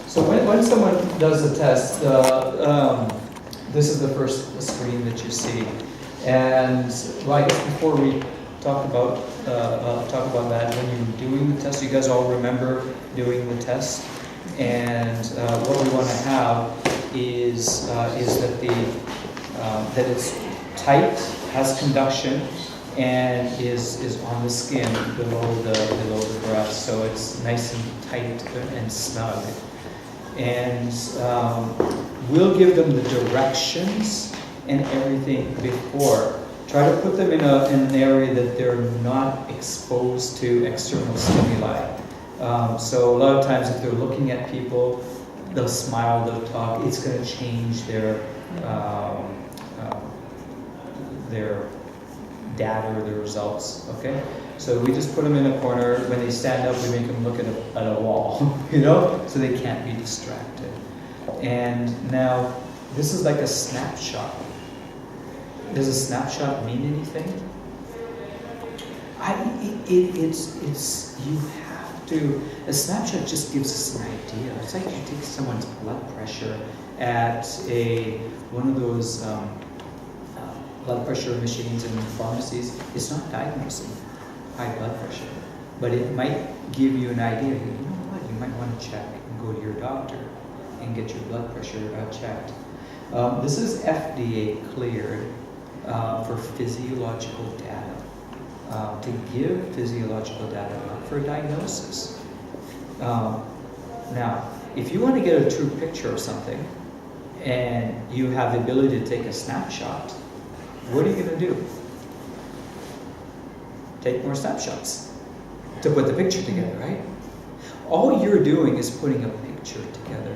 So when someone does a test, this is the first screen that you see. And well, I guess before we talk about that, when you're doing the test, you guys all remember doing the test. And what we want to have is that that it's tight, has conduction, and is on the skin below the breast, so it's nice and tight and snug. And we'll give them the directions and everything before. Try to put them in an area that they're not exposed to external stimuli. So a lot of times if they're looking at people, they'll smile, they'll talk. It's going to change their data or their results. Okay, so we just put them in a corner. When they stand up, we make them look at a wall, you know, so they can't be distracted. And now this is like a snapshot. Does a snapshot mean anything? You have to. A snapshot just gives us an idea. It's like you take someone's blood pressure at one of those blood pressure machines in pharmacies. It's not diagnosing high blood pressure, but it might give you an idea. You know what? You might want to check and go to your doctor and get your blood pressure checked. This is FDA cleared for physiological data, to give physiological data, not for diagnosis. Now, if you want to get a true picture of something and you have the ability to take a snapshot, what are you going to do? Take more snapshots to put the picture together, right? All you're doing is putting a picture together.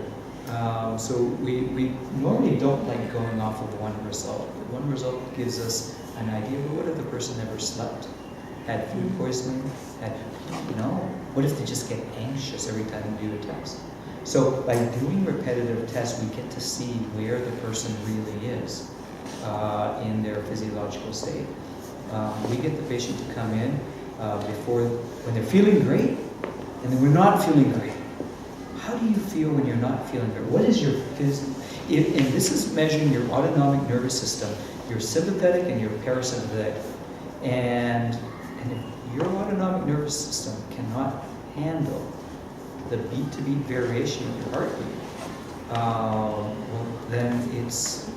So we normally don't like going off of one result. One result gives us an idea, but what if the person never slept? Had food poisoning? We don't know. What if they just get anxious every time you do a test? So by doing repetitive tests, we get to see where the person really is in their physiological state. We get the patient to come in when they're feeling great, and then we're not feeling great. How do you feel when you're not feeling great? What is your and this is measuring your autonomic nervous system, your sympathetic and your parasympathetic. And if your autonomic nervous system cannot handle the beat-to-beat variation of your heartbeat, well, then it's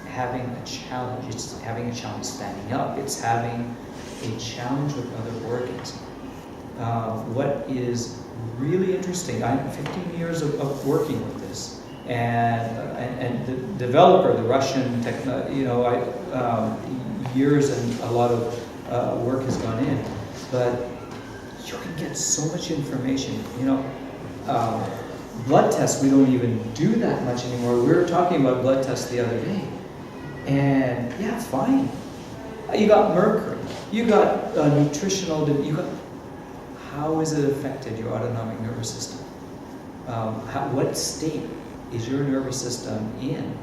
having a challenge. It's having a challenge standing up. It's having a challenge with other organs. What is really interesting, I'm 15 years of working with this, and the developer, the Russian years and a lot of work has gone in, but you can get so much information. Blood tests, we don't even do that much anymore. We were talking about blood tests the other day, and yeah, fine. You got mercury, you got nutritional, how has it affected your autonomic nervous system? What state is your nervous system in?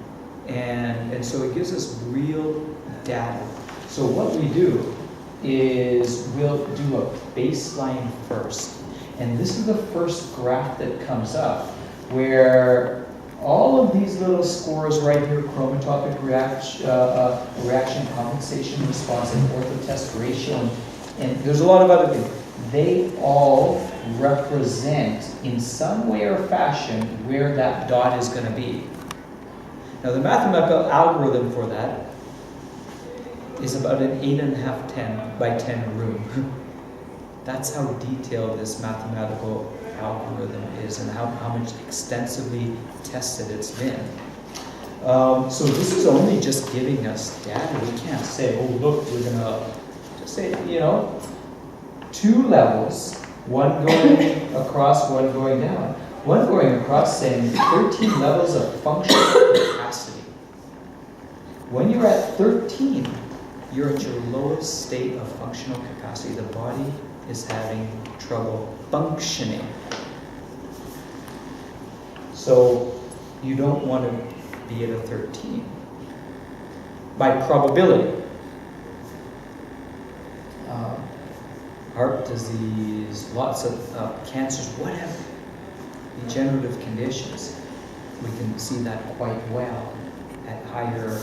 And so it gives us real data. So what we do is we'll do a baseline first. And this is the first graph that comes up, where all of these little scores right here, chromatopy reaction, compensation response, and orthotest ratio, and there's a lot of other things. They all represent, in some way or fashion, where that dot is going to be. Now, the mathematical algorithm for that is about an 8.5 10 by 10 room. That's how detailed this mathematical algorithm is and how much extensively tested it's been. So this is only just giving us data. We can't say, oh, look, we're going to just say, 2 levels, one going across, one going down. One going across saying 13 levels of functional capacity. When you're at 13, you're at your lowest state of functional capacity. The body is having trouble functioning. So you don't want to be at a 13 by probability. Heart disease, lots of cancers, whatever. degenerative conditions, we can see that quite well at higher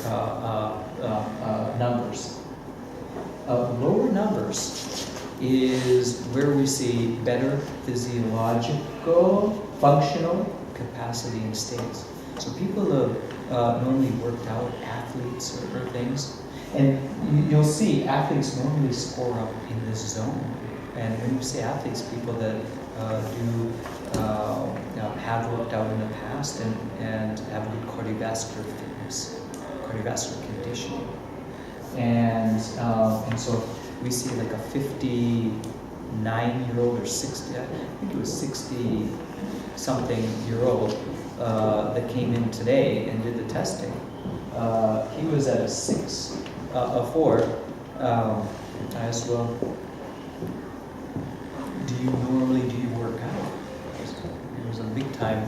numbers. Lower numbers is where we see better physiological, functional capacity and states. So people have normally worked out, athletes or things, and you'll see athletes normally score up in this zone. And when you say athletes, people that have worked out in the past and have good cardiovascular fitness, cardiovascular conditioning. And so we see like a 59-year-old or 60, I think it was 60-something-year-old that came in today and did the testing. He was at a 4. I asked, well, do you work out? He was a big time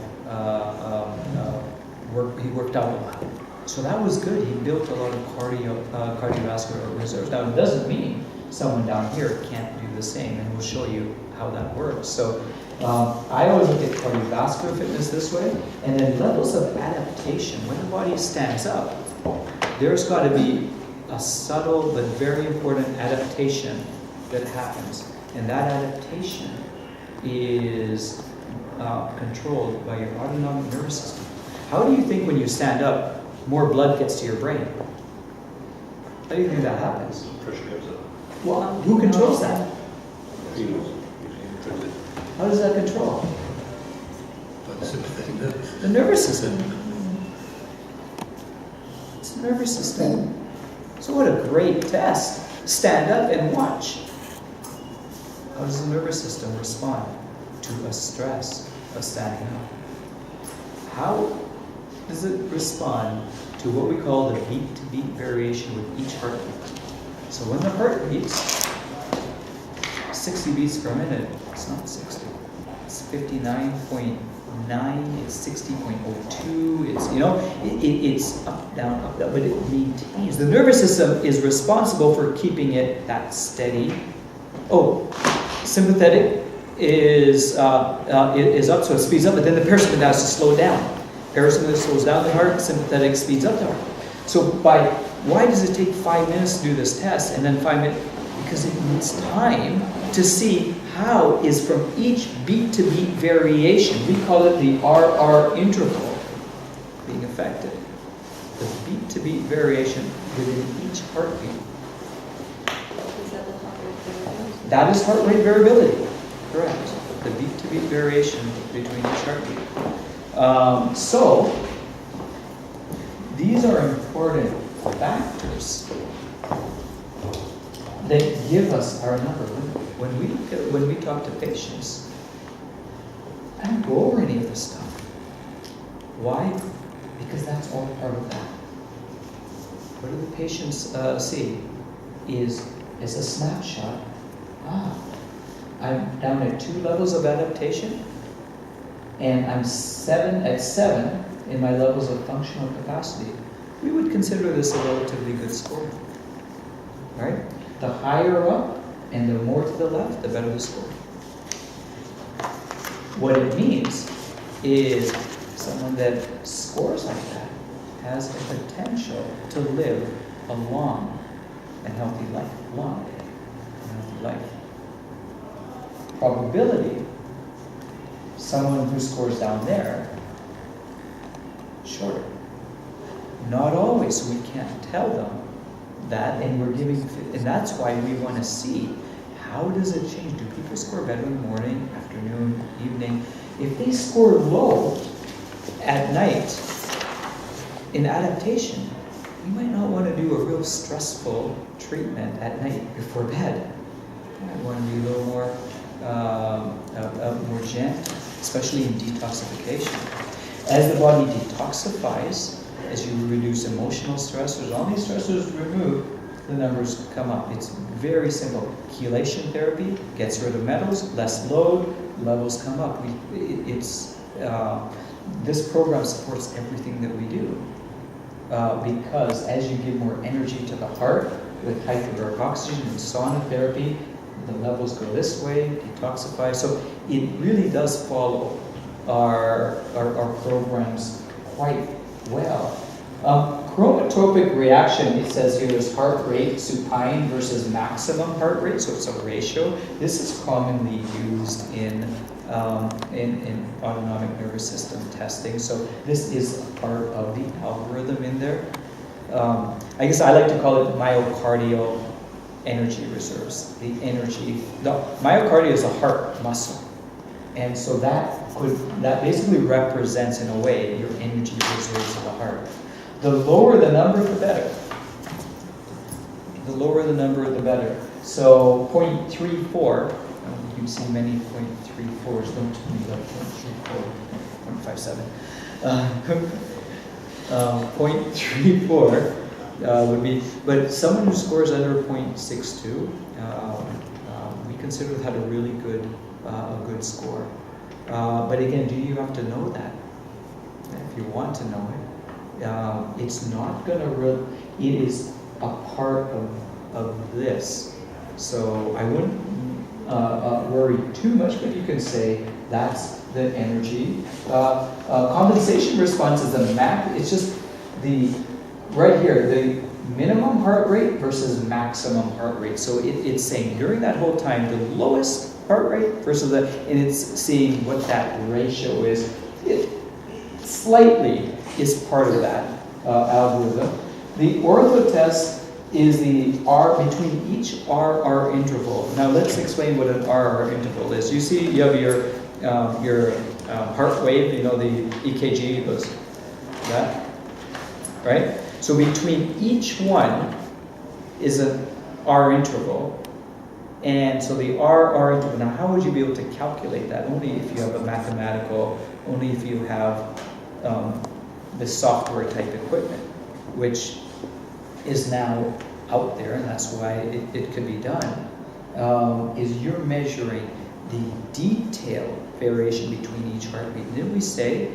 he worked out a lot. So that was good. He built a lot of cardiovascular reserves. Now, it doesn't mean someone down here can't do the same, and we'll show you how that works. So I always look at cardiovascular fitness this way, and then levels of adaptation. When the body stands up, there's got to be a subtle but very important adaptation that happens. And that adaptation is controlled by your autonomic nervous system. How do you think when you stand up, more blood gets to your brain? How do you think that happens? Pressure goes up. Well, who controls that? How does that control? By the sympathetic nervous. The nervous system. It's the nervous system. So what a great test. Stand up and watch. How does the nervous system respond to a stress of standing up? How does it respond to what we call the beat-to-beat variation with each heartbeat? So when the heart beats, 60 beats per minute, it's not 60. It's 59.9, it's 60.02, it's, it's up, down, but it maintains. The nervous system is responsible for keeping it that steady. Oh, sympathetic is up, so it speeds up, but then the parasympathetic has to slow down. Parasympathetic slows down the heart, sympathetic speeds up the heart. So why does it take 5 minutes to do this test and then 5 minutes? Because it needs time to see how is from each beat-to-beat variation, we call it the RR interval, being affected. The beat-to-beat variation within each heartbeat. That is heart rate variability, correct. The beat-to-beat variation between each heartbeat. So, these are important factors that give us our number. When we talk to patients, I don't go over any of this stuff. Why? Because that's all part of that. What do the patients see? Is a snapshot. I'm down at 2 levels of adaptation, and I'm at 7 in my levels of functional capacity. We would consider this a relatively good score. Right? The higher up and the more to the left, the better the score. What it means is someone that scores like that has the potential to live a long and healthy life. Probability, someone who scores down there, shorter. Not always, we can't tell them that, and that's why we want to see how does it change. Do people score better in the morning, afternoon, evening? If they score low at night in adaptation, you might not want to do a real stressful treatment at night before bed. You might want to be a little more gentle, especially in detoxification. As the body detoxifies, as you reduce emotional stressors, all these stressors removed, the numbers come up. It's very simple. Chelation therapy gets rid of metals, less load, levels come up. This program supports everything that we do because as you give more energy to the heart with hyperbaric oxygen and sauna therapy, the levels go this way, detoxify. So it really does follow our programs quite well. Chronotropic reaction, it says here, is heart rate supine versus maximum heart rate, so it's a ratio. This is commonly used in autonomic nervous system testing, so this is a part of the algorithm in there. I guess I like to call it myocardial energy reserves. The myocardial is a heart muscle, and so that basically represents, in a way, your energy reserves of the heart. The lower the number, the better. The lower the number, the better. So 0.34, you see many 0.34s, don't tell me that 0.34, 0.54 would be, but someone who scores under 0.62, we consider that a really good, score. But again, do you have to know that? If you want to know it. It's not going to it is a part of this. So I wouldn't worry too much, but you can say that's the energy. Compensation response is the it's just right here, the minimum heart rate versus maximum heart rate. So it's saying during that whole time, the lowest heart rate versus and it's seeing what that ratio is. It slightly is part of that algorithm. The ortho test is the R between each RR interval. Now let's explain what an RR interval is. You see, you have your heart wave. You know, the EKG goes that, right? So between each one is an R interval, and so the RR interval. Now, how would you be able to calculate that? Only if you have a mathematical. Only if you have the software type equipment, which is now out there, and that's why it could be done, is you're measuring the detailed variation between each heartbeat. Didn't we say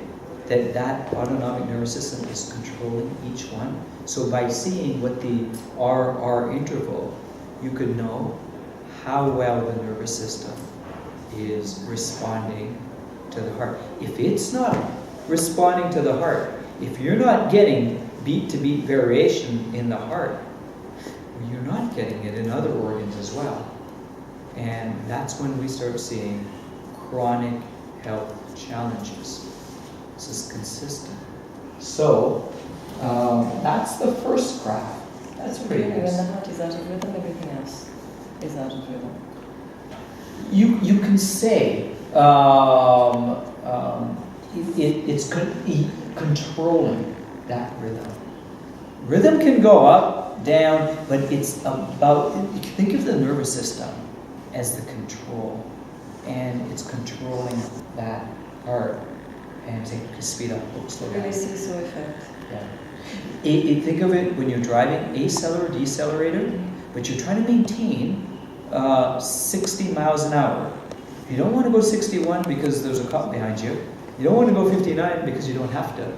that autonomic nervous system is controlling each one? So by seeing what the RR interval, you could know how well the nervous system is responding to the heart. If it's not responding to the heart, if you're not getting beat-to-beat variation in the heart, you're not getting it in other organs as well. And that's when we start seeing chronic health challenges. This is consistent. So, that's the first graph. That's pretty nice. When the heart is out of rhythm, everything else is out of rhythm. You can say it's controlling that rhythm. Rhythm can go up, down, but it's about, think of the nervous system as the control, and it's controlling that heart, and say, speed up, slow down. Really seesaw effect. Yeah. Think of it when you're driving, accelerator, decelerator, but you're trying to maintain 60 miles an hour. You don't want to go 61 because there's a cop behind you. You don't want to go 59 because you don't have to.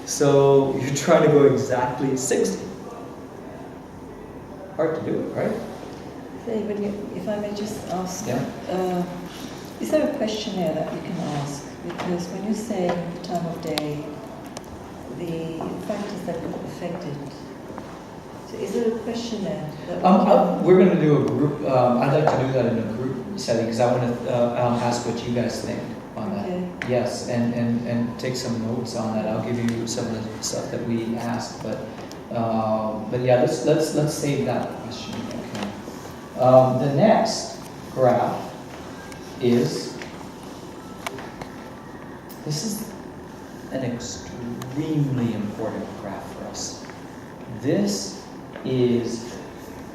So you're trying to go exactly 60. Hard to do it, right? Say, if I may just ask, Yeah. is there a questionnaire that you can ask? Because when you say the time of day, the factors that could affect it, so is there a questionnaire that we're going to do a group. I'd like to do that in a group setting because I want to ask what you guys think on that. Okay. Yes, and take some notes on that. I'll give you some of the stuff that we asked, but yeah, let's save that question. Okay. The next graph is. This is an extremely important graph for us. This is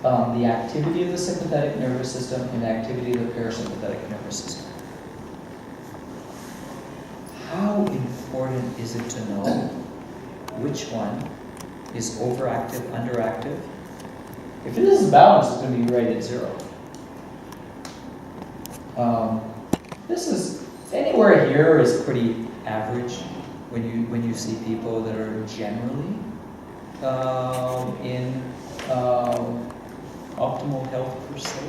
the activity of the sympathetic nervous system and the activity of the parasympathetic nervous system. How important is it to know which one is overactive, underactive? If it is balanced, it's going to be right at 0. This is anywhere here is pretty average when you see people that are generally in optimal health per se.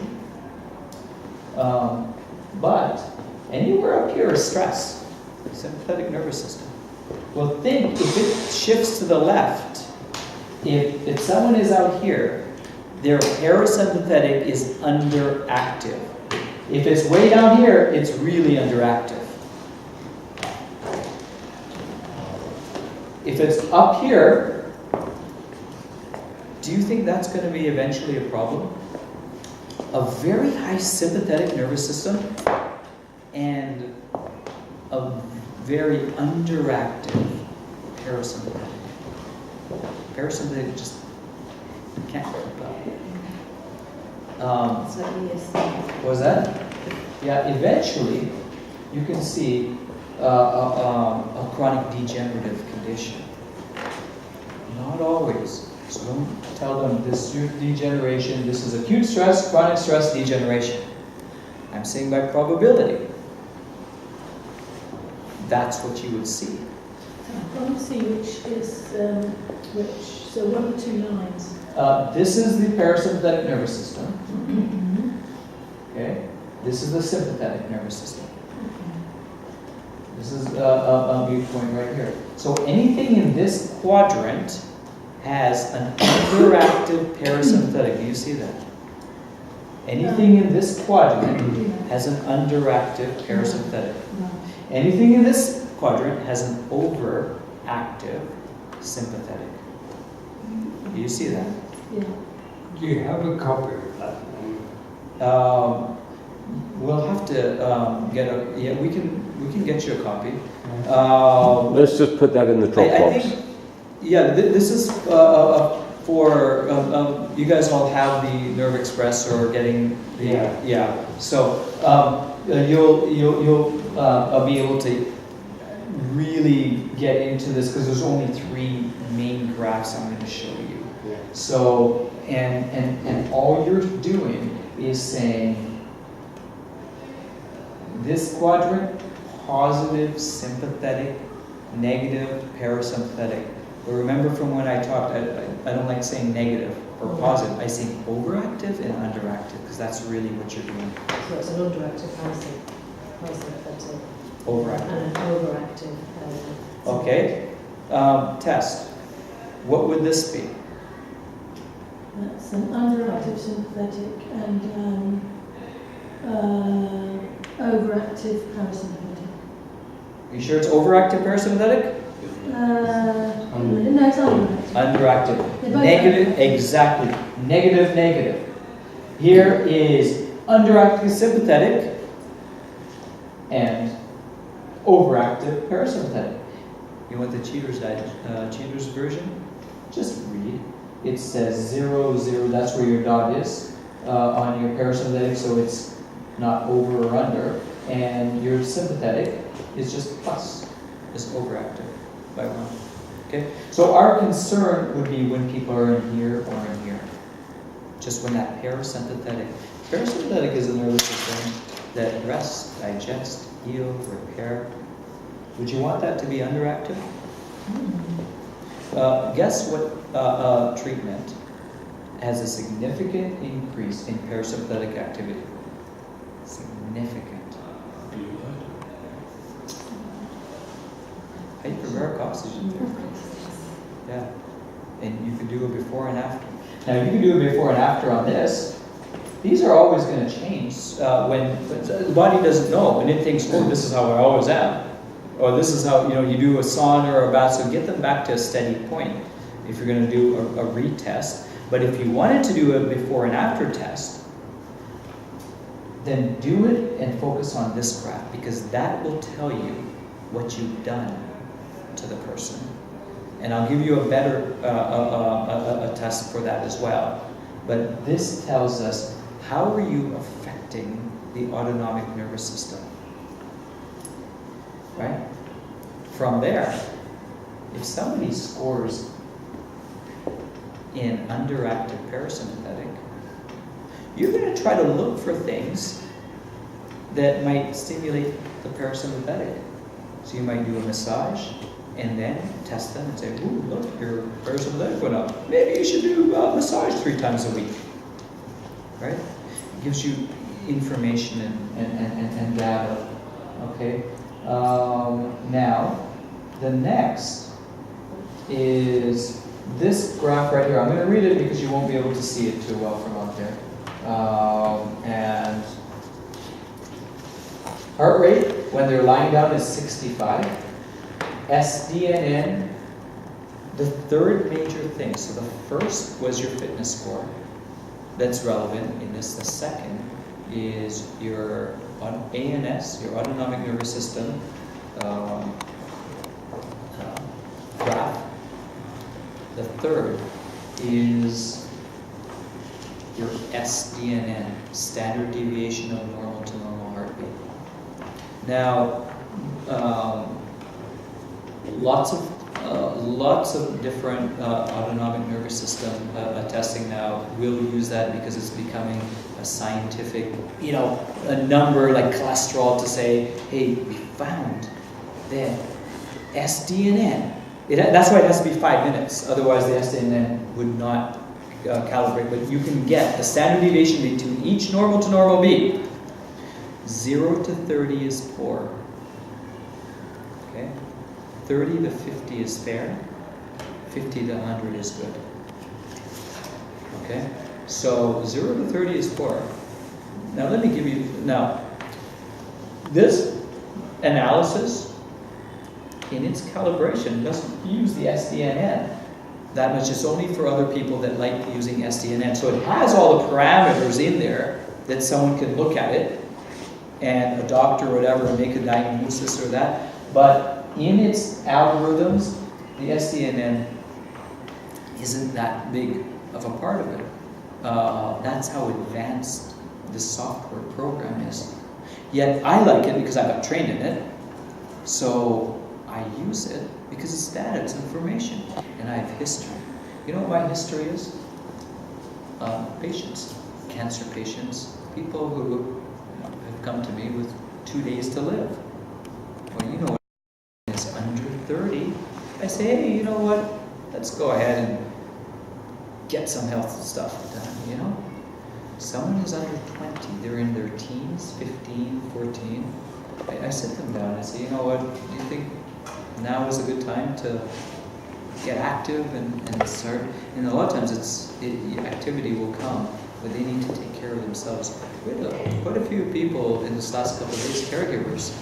But anywhere up here is stress. Sympathetic nervous system. Well, think if it shifts to the left, if someone is out here, their parasympathetic is underactive. If it's way down here, it's really underactive. If it's up here, do you think that's going to be eventually a problem? A very high sympathetic nervous system and a very underactive parasympathetic. Parasympathetic just can't keep up. So yes. What was that? Yeah, eventually you can see a chronic degenerative condition. Not always. So don't tell them this is degeneration, this is acute stress, chronic stress, degeneration. I'm saying by probability. That's what you would see. I want to see which is so one of the two lines. This is the parasympathetic nervous system. Okay. This is the sympathetic nervous system. This is a viewpoint right here. So anything in this quadrant has an underactive parasympathetic. Do you see that? Anything in this quadrant has an underactive parasympathetic. Anything in this quadrant has an overactive sympathetic. Do you see that? Yeah. Do you have a copy of that? We'll have to get a. Yeah, we can get you a copy. Let's just put that in the I Dropbox. think, yeah, this is for you guys all have the Nerve Express or getting the So you'll be able to really get into this because there's only 3 main graphs I'm going to show you. Yeah. So and all you're doing is saying this quadrant, positive sympathetic, negative parasympathetic. But remember from when I talked, I don't like saying negative or positive. I say overactive and underactive because that's really what you're doing. So it's an underactive parasympathetic Overactive. and an overactive. Okay. Test. What would this be? That's an underactive sympathetic and overactive parasympathetic. Are you sure it's overactive parasympathetic? No, it's underactive. Underactive. They're both Negative, exactly. Negative, negative. Here is underactive sympathetic and overactive parasympathetic. You want the cheater's version? Just read. It says 0, 0, that's where your dot is on your parasympathetic, so it's not over or under. And your sympathetic is just plus, is overactive by 1. Okay? So our concern would be when people are in here or in here. Just when that parasympathetic. Parasympathetic is a nervous system that rests, digests, heal, repair. Would you want that to be underactive? Guess what treatment has a significant increase in parasympathetic activity? Significant. Hypervaricosity. Yeah. And you can do a before and after. Now you can do a before and after on this. These are always going to change when the body doesn't know, and it thinks, oh, this is how I always am. Or this is how, you do a sauna or a bath, so get them back to a steady point if you're going to do a retest. But if you wanted to do a before and after test, then do it and focus on this graph, because that will tell you what you've done to the person. And I'll give you a better a test for that as well. But this tells us, how are you affecting the autonomic nervous system? Right? From there, if somebody scores in underactive parasympathetic, you're going to try to look for things that might stimulate the parasympathetic. So you might do a massage and then test them and say, ooh, look, your parasympathetic went up. Maybe you should do a massage 3 times a week. Right? It gives you information and data. Okay? Now, the next is this graph right here. I'm going to read it because you won't be able to see it too well from out there. And heart rate when they're lying down is 65. SDNN, the third major thing. So the first was your fitness score. That's relevant in this. The second is your ANS, your autonomic nervous system graph. The third is your SDNN, standard deviation of normal to normal heartbeat. Now, lots of different autonomic nervous system testing now will use that because it's becoming a scientific, a number like cholesterol to say, hey, we found that SDNN. That's why it has to be 5 minutes. Otherwise, the SDNN would not calibrate. But you can get the standard deviation between each normal to normal beat. 0 to 30 is poor. Okay. 30 to 50 is fair. 50 to 100 is good. Okay. So 0 to 30 is poor. Now let me give you this analysis in its calibration doesn't use the SDNN that much. It's only for other people that like using SDNN. So it has all the parameters in there that someone can look at it and a doctor or whatever and make a diagnosis or that. But in its algorithms, the SDNN isn't that big of a part of it. That's how advanced the software program is. Yet I like it because I got trained in it. So I use it because it's data, it's information, and I have history. You know what my history is? Patients, cancer patients, people who have come to me with 2 days to live. Well, you know what is under 30. I say, hey, you know what? Let's go ahead and get some health stuff done, Someone who's under 20, they're in their teens, 15, 14. I sit them down and say, you know what, do you think now is a good time to get active and start? And a lot of times activity will come, but they need to take care of themselves. We had quite a few people in this last couple of days, caregivers,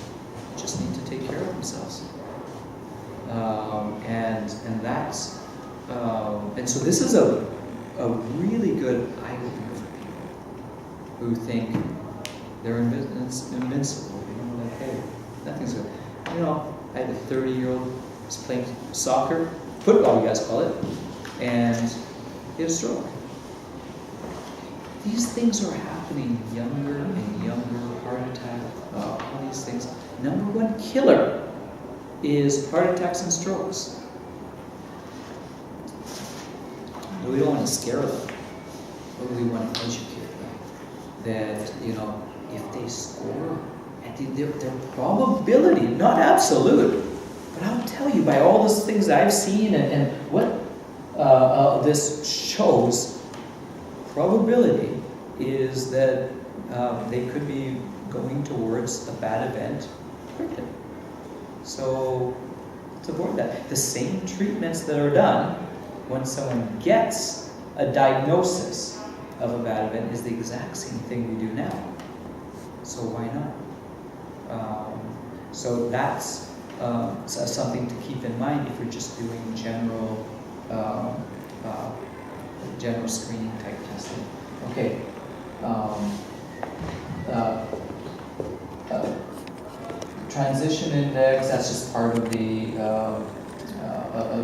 just need to take care of themselves. And so this is a really good eye-opener for people who think they're invincible. Like, hey, nothing's good. I had a 30-year-old who's playing soccer, football you guys call it, and he had a stroke. These things are happening younger and younger, heart attack, all these things. Number one killer is heart attacks and strokes. We don't want to scare them, but we want to educate them that, if they score, their probability, not absolute, but I'll tell you by all those things I've seen and what this shows, probability is that they could be going towards a bad event quickly. So to avoid that, the same treatments that are done when someone gets a diagnosis of a bad event is the exact same thing we do now. So why not? So that's something to keep in mind if you're just doing general screening type testing. Okay. Transition index, that's just part of the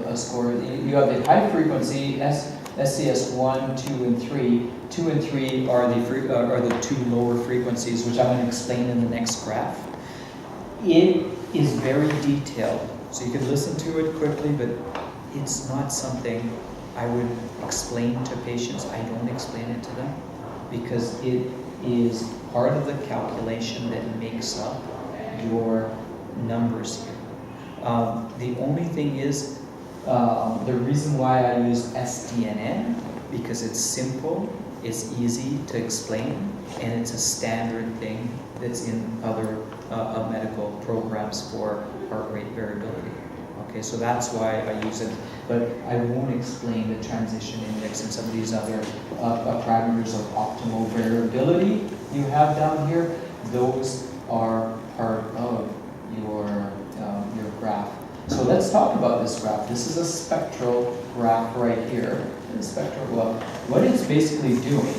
a score. You have the high frequency, SCS 1, 2, and 3. 2 and 3 are the two lower frequencies, which I'm going to explain in the next graph. It is very detailed, so you can listen to it quickly, but it's not something I would explain to patients. I don't explain it to them because it is part of the calculation that makes up your numbers here. The only thing is, the reason why I use SDNN because it's simple, it's easy to explain, and it's a standard thing that's in other medical programs for heart rate variability. Okay, so that's why I use it, but I won't explain the transition index and some of these other parameters of optimal variability you have down here. Those are part of your graph. So let's talk about this graph. This is a spectral graph right here. Well, what it's basically doing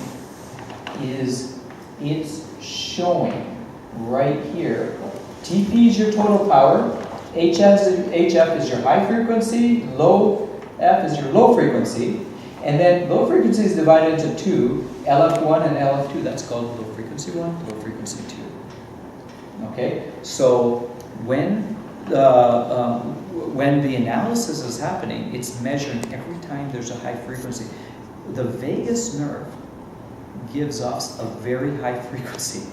is it's showing right here, TP is your total power, HF is your high frequency, low F is your low frequency, and then low frequency is divided into two, LF1 and LF2. That's called low frequency 1, low frequency 2. Okay, so when the analysis is happening, it's measuring every time there's a high frequency. The vagus nerve gives us a very high frequency,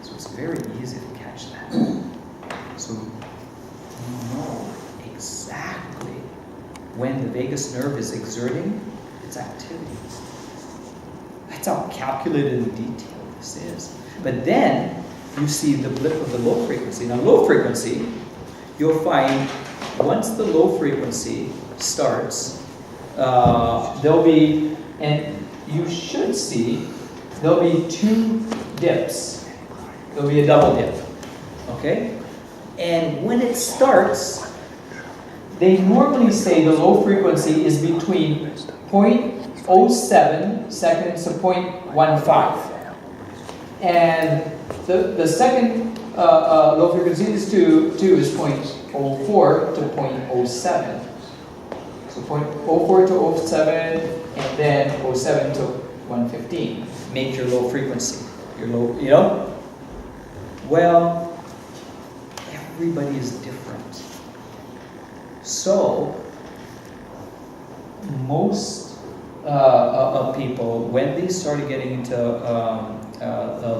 so it's very easy to catch that. So you know exactly when the vagus nerve is exerting its activity. That's how calculated in detail this is. But then you see the blip of the low frequency. Now, low frequency, you'll find once the low frequency starts, there'll be, and you should see, there'll be two dips. There'll be a double dip, okay? And when it starts, they normally say the low frequency is between 0.07 seconds to 0.15. And the second low frequency is 2 is 0.04 to 0.07. So 0.04 to 07, and then 07 to 115. Make your low frequency. Your low, you know? Well, everybody is different. So, most of people, when they started getting into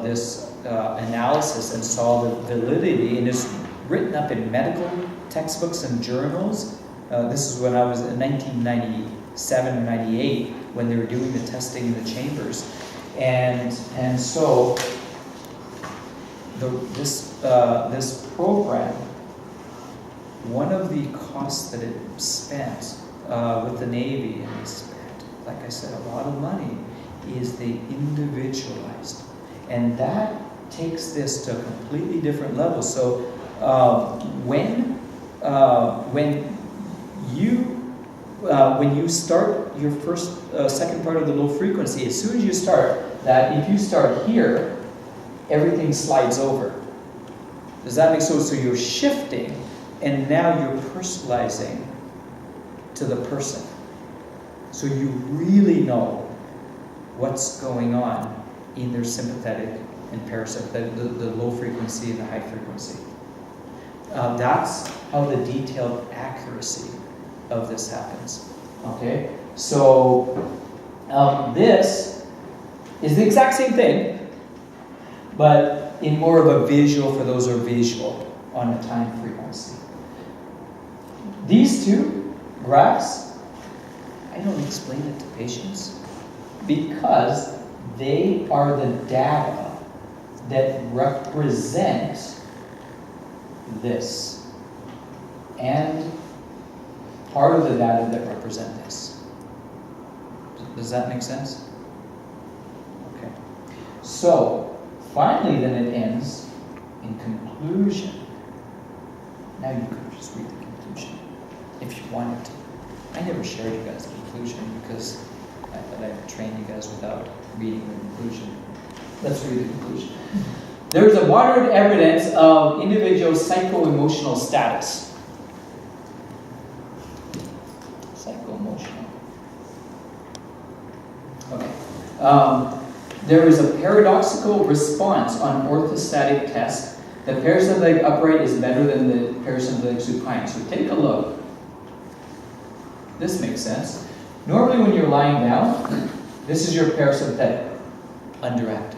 this analysis and saw the validity, and it's written up in medical textbooks and journals. This is when I was in 1997 or 98 when they were doing the testing in the chambers, and so this program, one of the costs that it spent with the Navy, and they spent, like I said, a lot of money, is they individualized. And that takes this to a completely different level. So when you start your second part of the low frequency, as soon as you start that, if you start here, everything slides over. Does that make sense? So you're shifting, and now you're personalizing to the person. So you really know what's going on in their sympathetic and parasympathetic, the low frequency and the high frequency. That's how the detailed accuracy of this happens. Okay, so this is the exact same thing, but in more of a visual, for those who are visual, on a time frequency. These two graphs, I don't explain it to patients because they are the data that represent this, and part of the data that represent this. Does that make sense? Okay. So, finally then it ends in conclusion. Now you could just read the conclusion if you wanted to. I never shared you guys the conclusion because I thought I'd train you guys without reading the conclusion. Let's read the conclusion. There is a moderate evidence of individual psycho-emotional status. Psycho-emotional. Okay. There is a paradoxical response on orthostatic test. The parasympathetic upright is better than the parasympathetic supine. So take a look. This makes sense. Normally when you're lying down, this is your parasympathetic, underactive.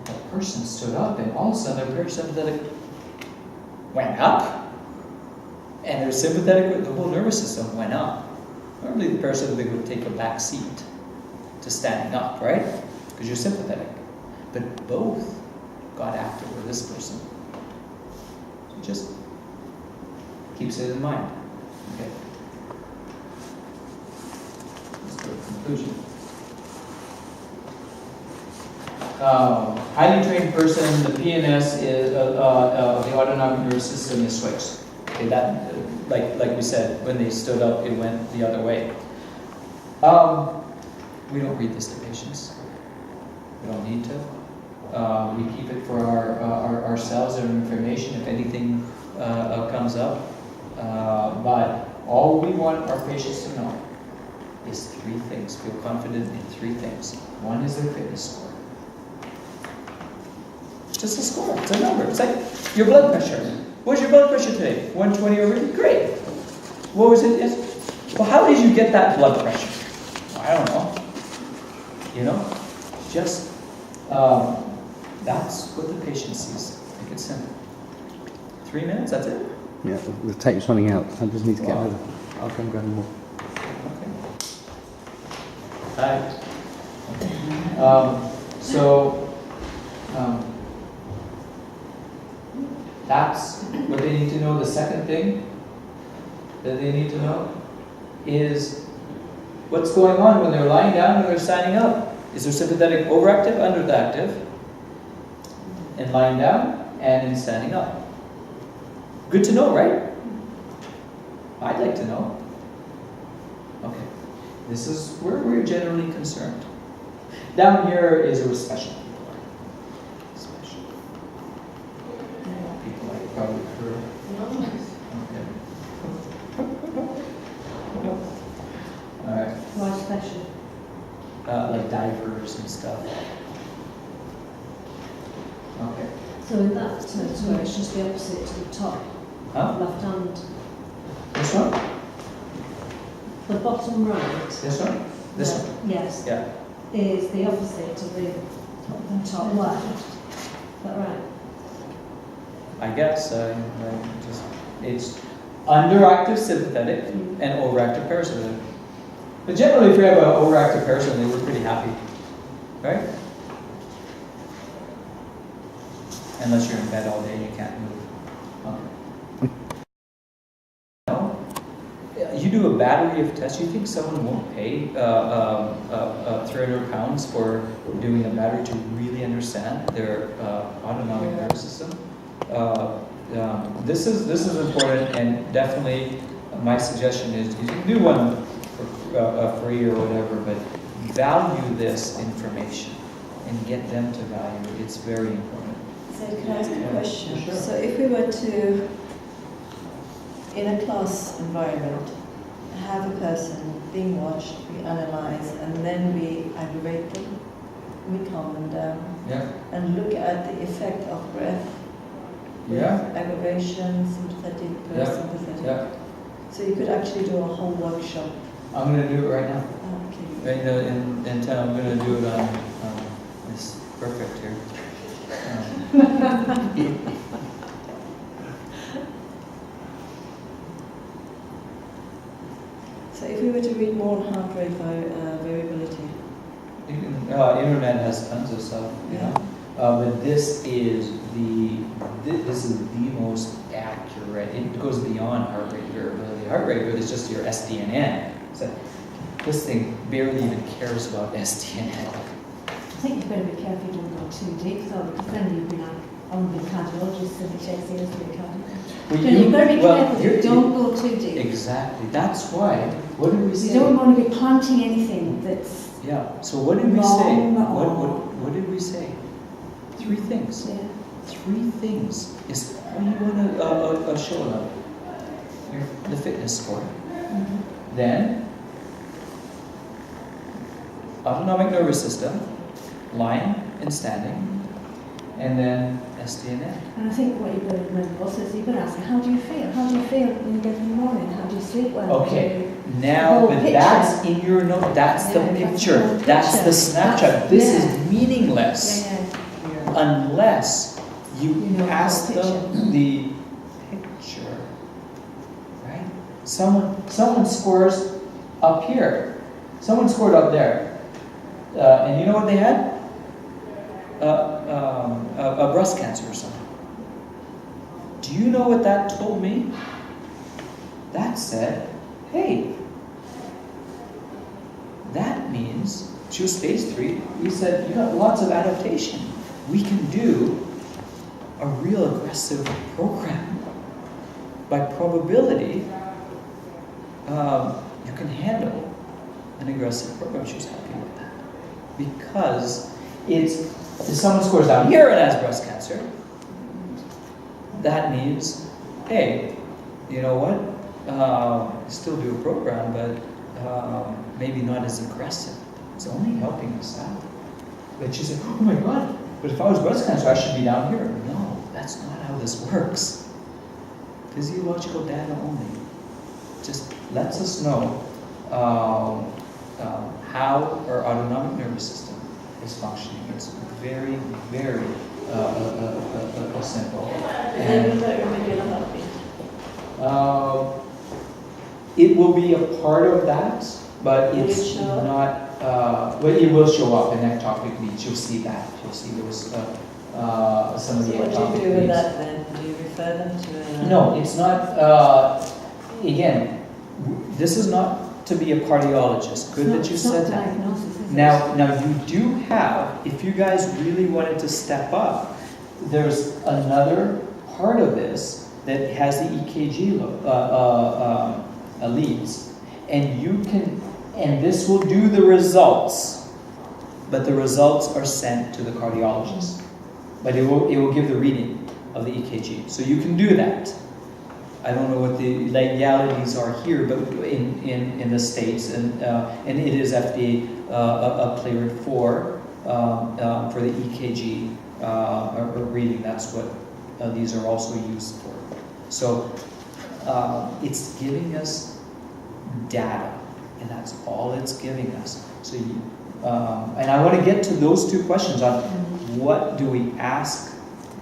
The person stood up and all of a sudden their parasympathetic went up and their sympathetic, the whole nervous system went up. Normally the parasympathetic would take a back seat. to standing up, right? Because you're sympathetic. But both got active with this person. So just keeps it in mind. Okay. Let's go to conclusion. Highly trained person, the PNS is the autonomic nervous system is switched. Okay, that like we said, when they stood up, it went the other way. We don't read this to patients. We don't need to. We keep it for ourselves, our information, if anything comes up. But all we want our patients to know is 3 things. Feel confident in 3 things. One is their fitness score. Just a score. It's a number. It's like your blood pressure. What's your blood pressure today? 120 over 80? Great. What was it? Well, how did you get that blood pressure? Well, I don't know. You know? Just, that's what the patient sees. Make it simple. 3 minutes, that's it? Yeah, the tape's running out. I just need to get Wow. over. I'll go and grab more. Okay. That's what they need to know. The second thing that they need to know is what's going on when they're lying down and they're standing up. Is their sympathetic overactive, underactive? In lying down and in standing up. Good to know, right? I'd like to know. Okay. This is where we're generally concerned. Down here is where special people are. Special. People like probably heard. Okay. Alright. Why special? Like divers and stuff. Okay. So in that sense, where it's just the opposite to the top, Huh? left hand. This one? The bottom right. This one? This one? Yes. Yeah. Is the opposite to the top left. Is that right? I guess. It's underactive sympathetic and overactive parasympathetic. But generally, if you have an overactive parasympathetic, we're pretty happy, right? Unless you're in bed all day and you can't move. Okay. No. You do a battery of tests. You think someone won't pay 300 pounds for doing a battery to really understand their autonomic nervous system? This is important, and definitely my suggestion is you can do one for free or whatever, but value this information and get them to value it. It's very important. So can I ask a question? Sure. So if we were to, in a class environment, have a person being watched, we analyze, and then we aggravate them, we calm them down, Yeah. and look at the effect of breath, with Yeah. aggravation, sympathetic, Yeah. parasympathetic. Yeah. So you could actually do a whole workshop. I'm going to do it right now. Okay. Right now, in 10, I'm going to do it on this perfect here. So if we were to read more on heart rate variability. Internet has tons of stuff, you know. But this is the most accurate. It goes beyond heart rate variability. Heart rate variability is just your SDNN. So this thing barely even cares about SDNN. I think you've got to be careful you don't go too deep though, because then you'd be like, I'm a cardiologist and it takes years to be a cardiologist. Well, So you've got to be well, careful you don't go too deep. Exactly. That's why. What did we say? You don't want to be planting anything that's Yeah. So what did we say? Wrong or- What did we say? 3 things. yeah. 3 things is all you want to show them. The fitness score. Then, autonomic nervous system, lying and standing, and then SDNN. And I think what you've got to remember also is you've got to ask, how do you feel? How do you feel when you get in the morning? How do you sleep well? Okay, The now, whole but picture. that's in your note, that's the Yeah, that's the picture, whole that's the picture. snapshot. That's- This yeah. is meaningless Yeah. unless you You know the ask whole them the picture, right? Someone scores up here, someone scored up there, and you know what they had? A breast cancer or something. Do you know what that told me? That said, hey, that means she was stage 3. We said, you got lots of adaptation. We can do a real aggressive program. By probability, you can handle an aggressive program. She was happy with that. Because if someone scores down here and has breast cancer, that means, hey, you know what? Still do a program, but maybe not as aggressive. It's only helping us out. But she said, oh my God, but if I was breast cancer, I should be down here. No, that's not how this works. Physiological data only just lets us know how our autonomic nervous system is functioning. It's very, very simple. And, it will be a part of that, but it's not. Well, it will show up in ectopic leads. You'll see that. You'll see those some of the ectopic leads. What do you do with that then? Do you refer them to a... No, it's not. Again, this is not to be a cardiologist. Good that you said that. Diagnosis, is it? Now you do have, if you guys really wanted to step up, there's another part of this that has the EKG leads, and you can, and this will do the results, but the results are sent to the cardiologist, but it will give the reading of the EKG, so you can do that. I don't know what the legalities are here, but in the States, and it is FDA cleared for the EKG reading. That's what these are also used for. So it's giving us data, and that's all it's giving us. So you, and I want to get to those two questions on what do we ask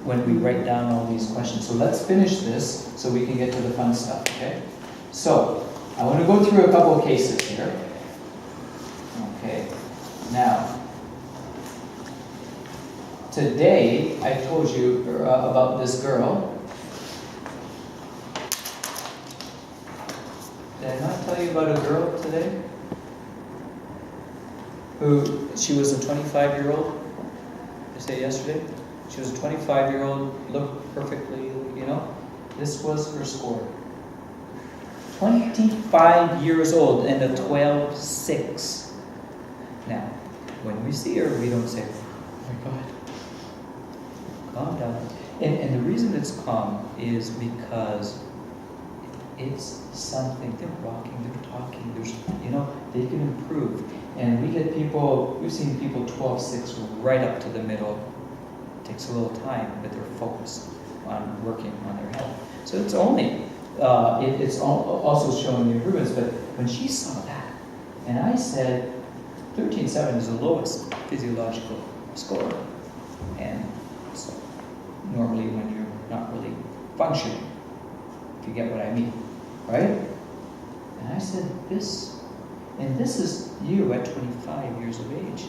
when we write down all these questions. So let's finish this so we can get to the fun stuff, okay? So I want to go through a couple of cases here. Okay, now, today I told you about this girl. Did I not tell you about a girl today? She was a 25-year-old, I said yesterday? She was a 25-year-old, looked perfectly, you know. This was her score. 25 years old and a 12.6. Now, when we see her, we don't say, oh my God, calm down. And the reason it's calm is because it's something, they're walking, they're talking, there's, you know, they can improve. And we get people, we've seen people 12.6 right up to the middle. Takes a little time, but they're focused on working on their health. So it's only, it's also showing the improvements, but when she saw that, and I said 13.7 is the lowest physiological score, and it's normally when you're not really functioning, if you get what I mean, right? And I said this, and this is you at 25 years of age,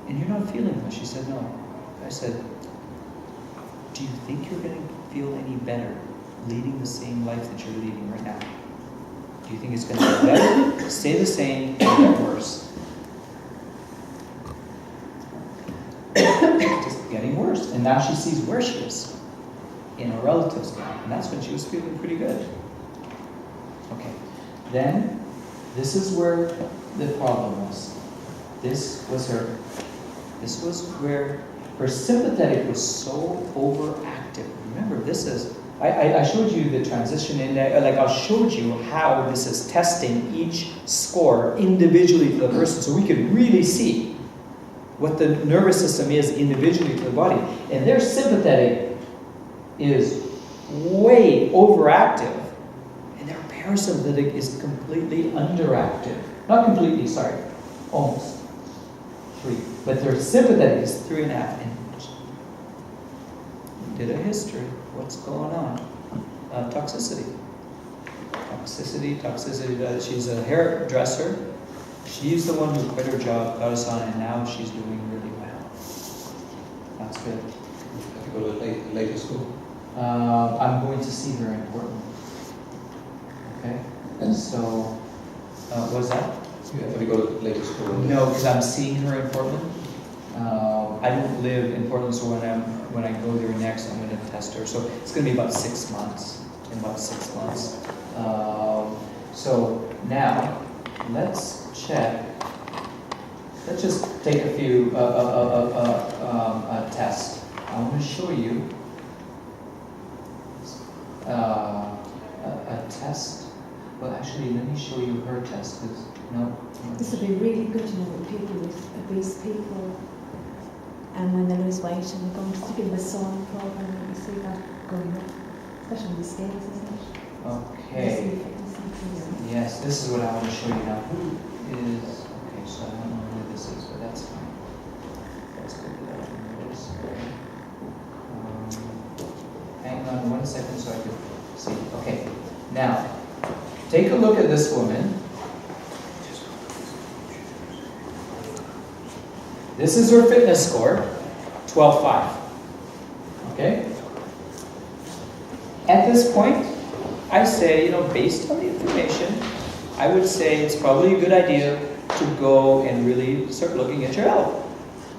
and you're not feeling well. She said no. I said, do you think you're going to feel any better leading the same life that you're leading right now? Do you think it's going to get better, stay the same, or get worse? Just getting worse. And now she sees where she is in her relatives now. And that's when she was feeling pretty good. Okay. Then, this is where the problem was. This was her. This was where her sympathetic was so overactive. Remember, this is, I showed you the transition index, like I showed you how this is testing each score individually to the person, so we could really see what the nervous system is individually to the body. And their sympathetic is way overactive, and their parasympathetic is completely underactive. Not completely, sorry, almost. 3. But their sympathetic is 3.5. And did a history. What's going on? Toxicity. Toxicity. She's a hairdresser. She's the one who quit her job, got us on, and now she's doing really well. That's good. Have you got a later school? I'm going to see her in Portland. Okay? And so, what's that? Have you got a later school? No, because I'm seeing her in Portland. I don't live in Portland, so when I go there next, I'm going to test her. So it's going to be about 6 months. In about 6 months. So now, let's check. Let's just take a few tests. I'm going to show you a test. Well, actually, let me show you her test. No. This would be really good to know with people with obese people, and when they lose weight and they're going to give them a sewing program, and you see that going up, especially on the scales, isn't it? Okay. Yes, this is what I want to show you now. Who is, okay, so I don't know who this is, but that's fine. That's good that I don't know this. Hang on 1 second so I can see. Okay, now, take a look at this woman. This is her fitness score, 12.5. Okay? At this point, I say, based on the information, I would say it's probably a good idea to go and really start looking at your health.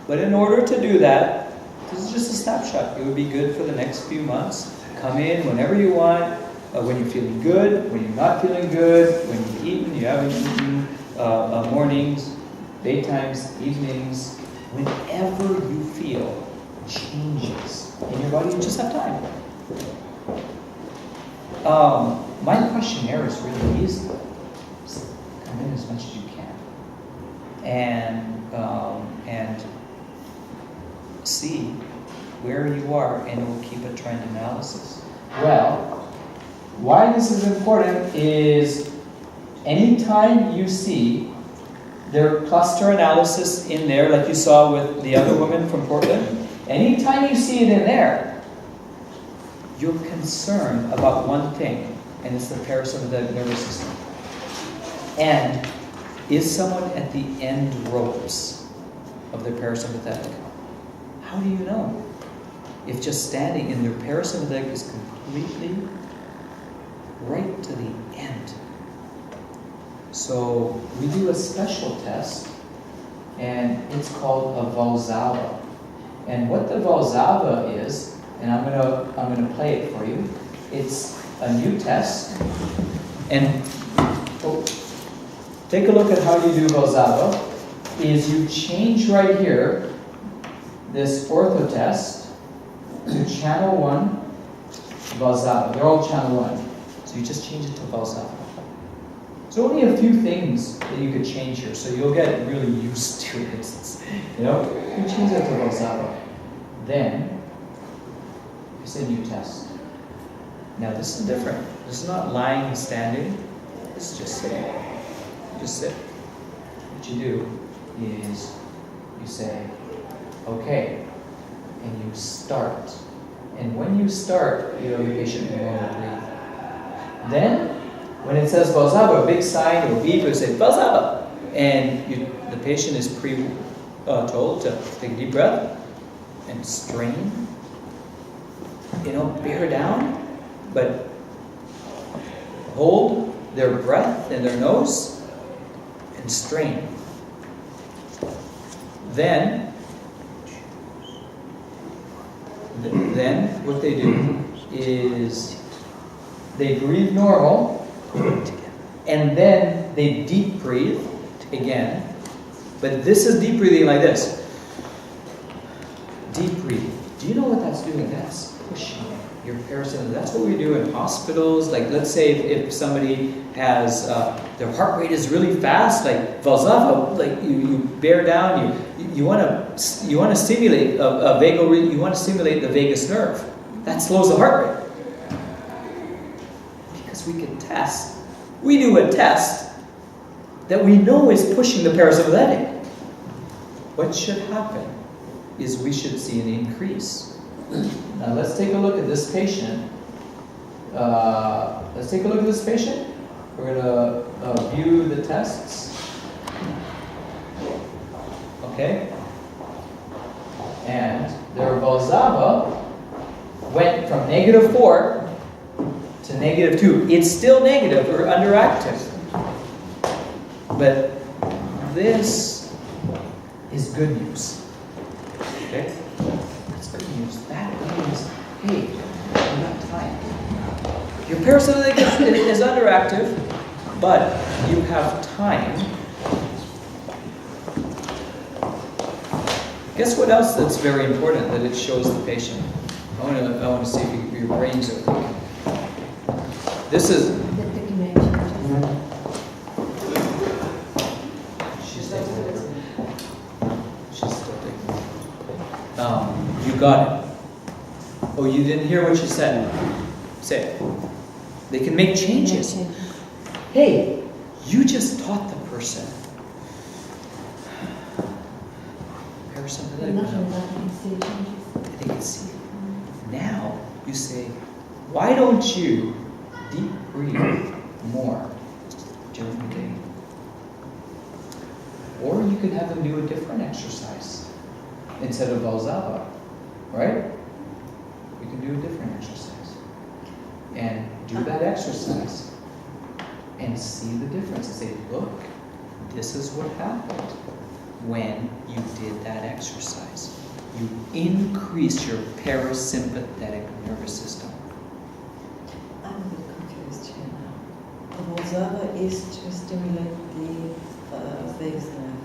But in order to do that, this is just a snapshot. It would be good for the next few months. Come in whenever you want, when you're feeling good, when you're not feeling good, when you've eaten, you haven't eaten, mornings, daytimes, evenings, whenever you feel changes in your body, you just have time. My questionnaire is really easy. Just come in as much as you can, and see where you are, and we'll keep a trend analysis. Well, why this is important is anytime you see their cluster analysis in there, like you saw with the other woman from Portland, anytime you see it in there, you're concerned about one thing, and it's the parasympathetic nervous system. And is someone at the end ropes of their parasympathetic? How do you know? If just standing in their parasympathetic is completely right to the end. So we do a special test, and it's called a Valsalva. And what the Valsalva is, and I'm gonna play it for you. It's a new test, and take a look at how you do Valsalva. Is you change right here this ortho test to channel 1 Valsalva. They're all channel 1, so you just change it to Valsalva. There's only a few things that you could change here, so you'll get really used to it. You change it to Valsalva. Then, it's a new test. Now this is different. This is not lying and standing. This is just sitting. Just sit. What you do is you say, okay, and you start. And when you start, the patient will want to breathe. Then, when it says Valsalva, a big sign or beep will say Valsalva, and the patient is told to take a deep breath and strain. Bear down, but hold their breath in their nose and strain. Then what they do is they breathe normal, and then they deep breathe again. But this is deep breathing like this. Deep breathing. Do you know what that's doing? That's pushing your parasympathetic. That's what we do in hospitals. Like, let's say if somebody has their heart rate is really fast, like Valsalva, like you bear down. You want to stimulate a vagal. You want to stimulate the vagus nerve. That slows the heart rate. Because we can test. We do a test that we know is pushing the parasympathetic. What should happen is we should see an increase. Now let's take a look at this patient. We're going to view the tests. Okay? And their Valsalva went from -4 to -2. It's still negative or underactive. But this is good news. Okay? That's good news. That means, hey, you got time. Your parasympathetic is underactive, but you have time. Guess what else that's very important that it shows the patient? I want to see if your brains are thinking. This is. The connection. She's still thinking. She's still thinking. You got it. Oh, you didn't hear what she said. Say it. They can make changes. Hey, you just taught the person. Parasympathetic. They can see. Now you say, why don't you deep breathe more during the day? Or you could have them do a different exercise instead of Valsalva, right? You can do a different exercise and do that exercise and see the difference and say, look, this is what happened when you did that exercise. You increase your parasympathetic nervous system. I'm a bit confused here now. The Valsalva is to stimulate the vagus nerve.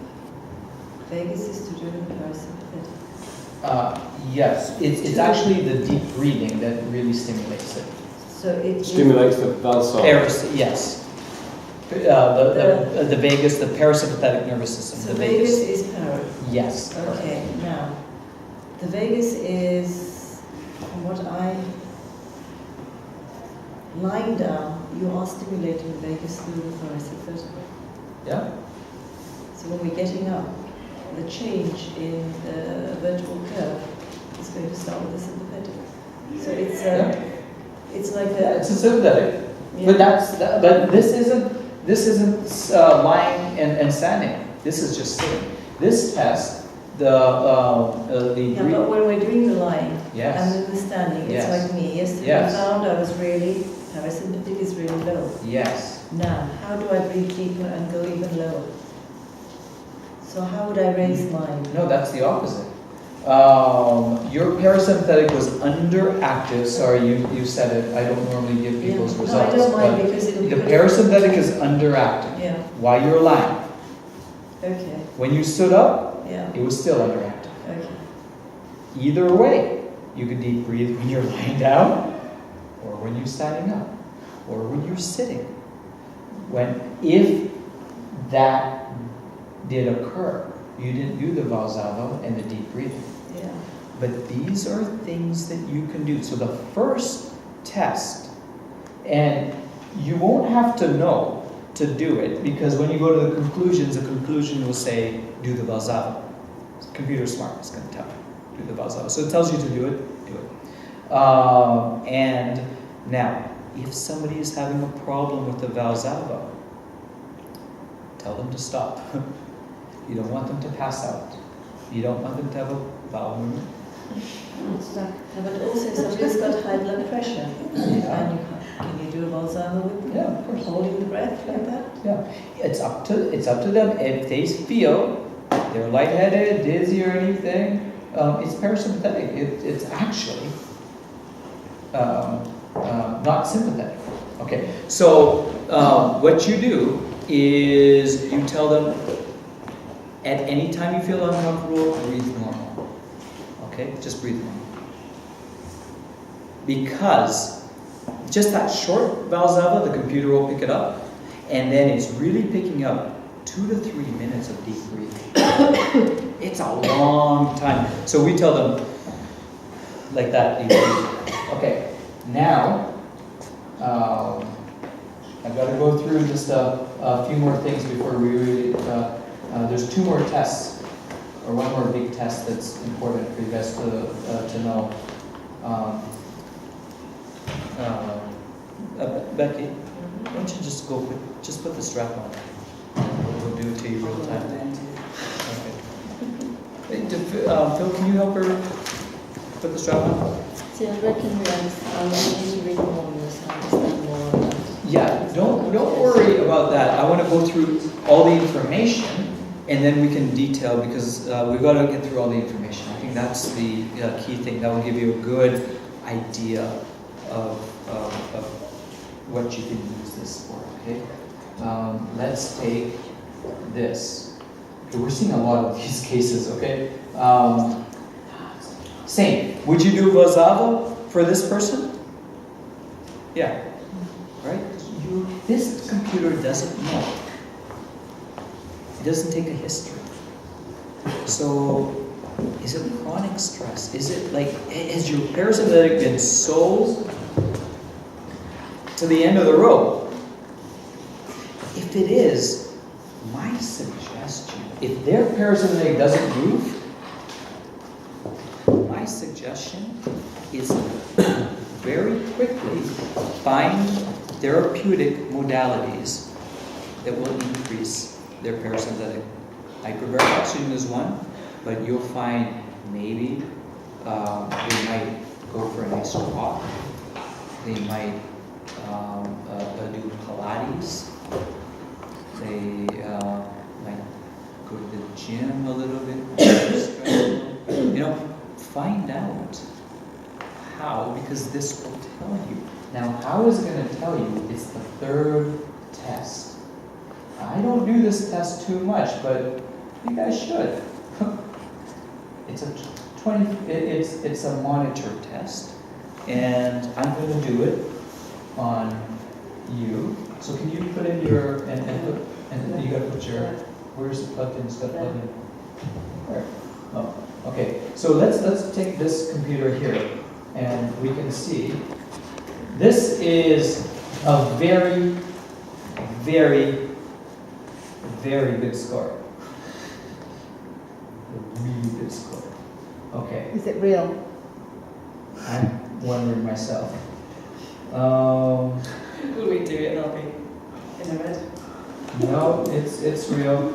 Vagus is to do the parasympathetic. Yes, it's actually the deep breathing that really stimulates it. So it Stimulates the Valsalva. Yes. The vagus, the parasympathetic nervous system. So the vagus is para. Yes. Okay, now the vagus is, from what I lying down, you are stimulating the vagus through the thoracic vertebra. Yeah. So when we're getting up, the change in the vertebral curve is going to start with the sympathetic. So it's it's like a It's a sympathetic, yeah. but this isn't lying and standing. This is just sitting. This test, the Yeah, but when we're doing the lying Yes. and then the standing, it's Yes. like me. Yesterday Yes. I found I was really, parasympathetic is really low. Yes. Now, how do I breathe deeper and go even lower? So how would I raise mine? No, that's the opposite. Your parasympathetic was underactive. Sorry, you said it. I don't normally give people's No, results. I don't mind but because it'll the be good. parasympathetic is underactive. Yeah, While you're lying. okay, When you stood up, yeah, it was still underactive. okay. Either way, you could deep breathe when you're lying down, or when you're standing up, or when you're sitting. If that did occur, you didn't do the Valsalva and the deep breathing. Yeah. But these are things that you can do. So the first test, and you won't have to know to do it, because when you go to the conclusion will say, do the Valsalva. Computer smart, it's going to tell you, do the Valsalva. So it tells you to do it, do it. And now, if somebody is having a problem with the Valsalva, tell them to stop. You don't want them to pass out. You don't want them to have a bowel movement. Yeah, but also somebody's got high blood pressure. And can you do a Valsalva with them? Yeah, of course. Holding the breath like that? Yeah, it's up to them. If they feel they're lightheaded, dizzy, or anything, it's parasympathetic. It's actually not sympathetic. Okay, so what you do is you tell them at any time you feel uncomfortable, breathe normal. Okay, just breathe normal. Because just that short Valsalva, the computer will pick it up, and then it's really picking up 2 to 3 minutes of deep breathing. It's a long time. So we tell them like that, deep breathing. Okay, now I've got to go through just a few more things before we really. There's 2 more tests, or 1 more big test that's important for you guys to know. Becky, why don't you just go quick, just put the strap on. We'll do it to you real time. Okay. Phil, can you help her put the strap on? So I reckon I'll need to read more on this and understand more on that. Yeah, don't worry about that. I want to go through all the information, and then we can detail, because we've got to get through all the information. I think that's the key thing. That will give you a good idea of what you can use this for. Okay, let's take this. Okay, we're seeing a lot of these cases. Okay, same. Would you do Vazava for this person? Yeah. Right? This computer doesn't know. It doesn't take a history. So, is it chronic stress? Is it like, has your parasympathetic been so to the end of the rope? If it is, my suggestion, if their parasympathetic doesn't move, my suggestion is very quickly find therapeutic modalities that will increase their parasympathetic. Hyperbaric oxygen is one, but you'll find maybe they might go for a nice walk. They might do Pilates. They might go to the gym a little bit. Find out how, because this will tell you. Now, how is it going to tell you? It's the third test. I don't do this test too much, but you guys should. It's a monitor test, and I'm going to do it on you. So can you put in your and you got to put your, where's it plugged in? It's got plugged in. Where? Oh, okay. So let's take this computer here, and we can see. This is a very, very, very good score. A really good score. Okay. Is it real? I'm wondering myself. Will we do it and I'll be in the red? No, it's real.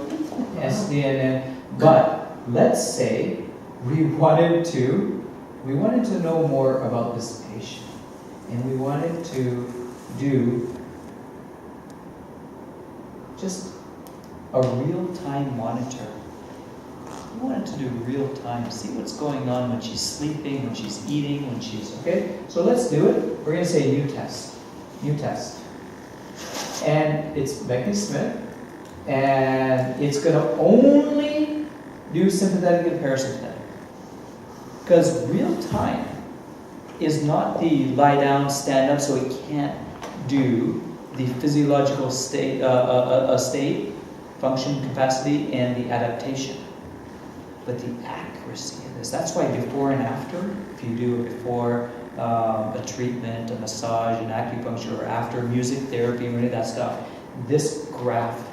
SDNN. But let's say we wanted to know more about this patient. And we wanted to do just a real-time monitor. We wanted to do real-time, see what's going on when she's sleeping, when she's eating, when she's, okay? So let's do it. We're going to say new test. New test. And it's Becky Smith. And it's going to only do sympathetic and parasympathetic. Because real-time is not the lie down, stand up, so it can't do the physiological state, function, capacity, and the adaptation. But the accuracy of this, that's why before and after, if you do it before a treatment, a massage, an acupuncture, or after music therapy, or any of that stuff, this graph